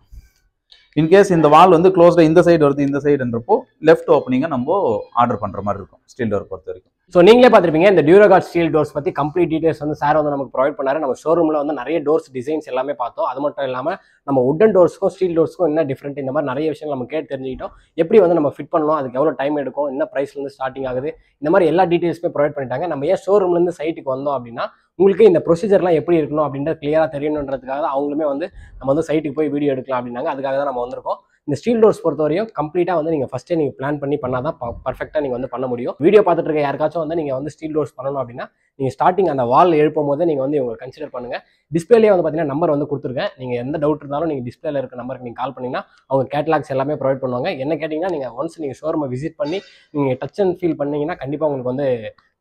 இன்கேஸ் இந்த வால் வந்து க்ளோஸ்டாக இந்த சைடு வருது இந்த சைடுன்றப்போ லெஃப்ட் ஓப்பனிங்கை நம்ம ஆர்டர் பண்ணுற மாதிரி இருக்கும் ஸ்டீல் டோர் பொறுத்த வரைக்கும். ஸோ நீங்களே பார்த்துருப்பீங்க இந்த டியூரகார்ட் ஸ்டீல் டோர்ஸ் பற்றி கம்ப்ளீட் டீடைல்ஸ் வந்து சார் வந்து நமக்கு ப்ரொவைட் பண்ணாரு. நம்ம ஷோரூமில் வந்து நிறைய டோர்ஸ் டிசைன்ஸ் எல்லாமே பார்த்தோம். அது மட்டும் இல்லாமல் நம்ம உட்டன் டோர்ஸ்க்கும் ஸ்டீல் டோர்ஸ்க்கும் என்ன டிஃப்ரெண்ட் இந்த மாதிரி நிறைய விஷயங்கள் நம்ம கேட்டு தெரிஞ்சுக்கிட்டோம். எப்படி வந்து நம்ம ஃபிட் பண்ணணும், அதுக்கு எவ்வளோ டைம் எடுக்கும், என்ன ப்ரைஸ்லேருந்து ஸ்டார்டிங் ஆகுது, இந்த மாதிரி எல்லா டீட்டெயில்ஸுமே ப்ரொவைட் பண்ணிட்டாங்க. நம்ம ஏன் ஷோரூம்லேருந்து சைட்டுக்கு வந்தோம் அப்படின்னா உங்களுக்கு இந்த ப்ரொசீஜர்லாம் எப்படி இருக்கணும் அப்படின்ற கிளியராக தெரியணுன்றதுக்காக தான் அவங்களுமே வந்து நம்ம வந்து சைட்டுக்கு போய் வீடியோ எடுக்கலாம் அப்படின்னாங்க. அதுக்காக தான் நம்ம வந்திருக்கோம். இந்த ஸ்டீல் டோர்ஸ் பொறுத்தவரையும் கம்ப்ளீட்டாக வந்து நீங்கள் ஃபஸ்ட்டே நீங்கள் பிளான் பண்ணால் தான் பர்ஃபெக்டாக நீங்கள் வந்து பண்ண முடியும். வீடியோ பார்த்துட்டு இருக்க யாருக்காச்சும் வந்து நீங்கள் வந்து ஸ்டீல் டோர்ஸ் பண்ணணும் அப்படின்னா நீங்கள் ஸ்டார்டிங் அந்த வால் எழுப்பும் போதே நீங்கள் வந்து இவங்க கன்சிடர் பண்ணுங்கள். டிஸ்பிளேலேயே வந்து பார்த்தீங்கன்னா நம்பர் வந்து கொடுத்துருக்கேன். நீங்கள் எந்த டவுட் இருந்தாலும் நீங்கள் டிஸ்பிளேல இருக்க நம்பருக்கு நீங்கள் கால் பண்ணிங்கன்னா அவங்க கேட்லாக்ஸ் எல்லாமே ப்ரொவைட் பண்ணுவாங்க. என்ன கேட்டிங்கன்னா நீங்கள் ஒன்ஸ் நீங்கள் ஷோரூமை விசிட் பண்ணி நீங்கள் டச் அண்ட் ஃபீல் பண்ணிங்கன்னா கண்டிப்பாக உங்களுக்கு வந்து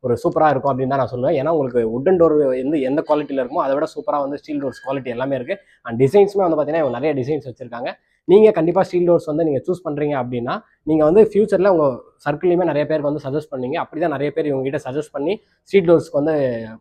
ஒரு சூப்பராக இருக்கும் அப்படின்னு தான் நான் சொல்லுவேன். ஏன்னா உங்களுக்கு உட்டன் டோர் வந்து எந்த குவாலிட்டியில் இருக்குமோ அதை விட சூப்பராக வந்து ஸ்டீல் டோர்ஸ் குவாலிட்டி எல்லாமே இருக்குது. அண்ட் டிசைன்ஸுமே வந்து பார்த்தீங்கன்னா நிறைய டிசைன்ஸ் வச்சிருக்காங்க. நீங்கள் கண்டிப்பாக ஸ்டீல் டோர்ஸ் வந்து நீங்கள் சூஸ் பண்ணுறீங்க அப்படின்னா நீங்கள் வந்து ஃபியூச்சரில் உங்கள் சர்க்கிள்லையுமே நிறைய பேருக்கு வந்து சஜஸ்ட் பண்ணீங்க. அப்படி தான் நிறைய பேர் இவங்ககிட்ட சஜஸ்ட் பண்ணி ஸ்டீல் டோர்ஸ்க்கு வந்து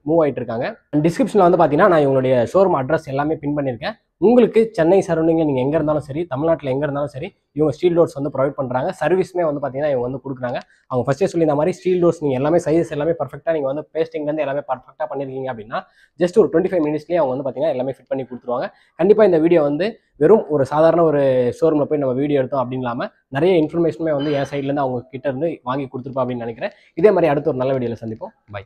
மூவ் ஆகிட்டு இருக்காங்க. டிஸ்கிரிப்ஷனில் வந்து பார்த்தீங்கன்னா நான் இவங்களுடைய ஷோரூம் அட்ரஸ் எல்லாமே பின் பண்ணியிருக்கேன். உங்களுக்கு சென்னை சரௌண்டிங்கில் நீங்கள் எங்கே இருந்தாலும் சரி, தமிழ்நாட்டில் எங்கே இருந்தாலும் சரி, இவங்க ஸ்டீல் டோர்ஸ் வந்து ப்ரொவைட் பண்ணுறாங்க. சர்வீஸுமே வந்து பார்த்தீங்கன்னா இவங்க வந்து கொடுக்குறாங்க. அவங்க ஃபஸ்ட்டே சொல்லி இந்த மாதிரி ஸ்டீல் டோர்ஸ் நீங்கள் எல்லாமே சைஸஸ் எல்லாமே பர்ஃபெக்டாக நீங்கள் வந்து பேஸ்டிங்லேருந்து எல்லாமே பர்ஃபெக்டாக பண்ணியிருக்கீங்க அப்படின்னா ஜஸ்ட் ஒரு 25 மினிட்ஸ்லேயே அவங்க வந்து பார்த்தீங்கன்னா எல்லாமே ஃபிட் பண்ணி கொடுத்துருவாங்க. கண்டிப்பாக இந்த வீடியோ வந்து வெறும் ஒரு சாதாரண ஒரு ஷோரூமில் போய் நம்ம வீடியோ எடுத்தோம் அப்படின்னு இல்லாமல் நிறைய இன்ஃபர்மேஷனுமே வந்து என் சைட்லேருந்து அவங்க கிட்ட இருந்து வாங்கி கொடுத்துருப்போம் அப்படின்னு நினைக்கிறேன். இதே மாதிரி அடுத்த ஒரு நல்ல வீடியோவில் சந்திப்போம். பை.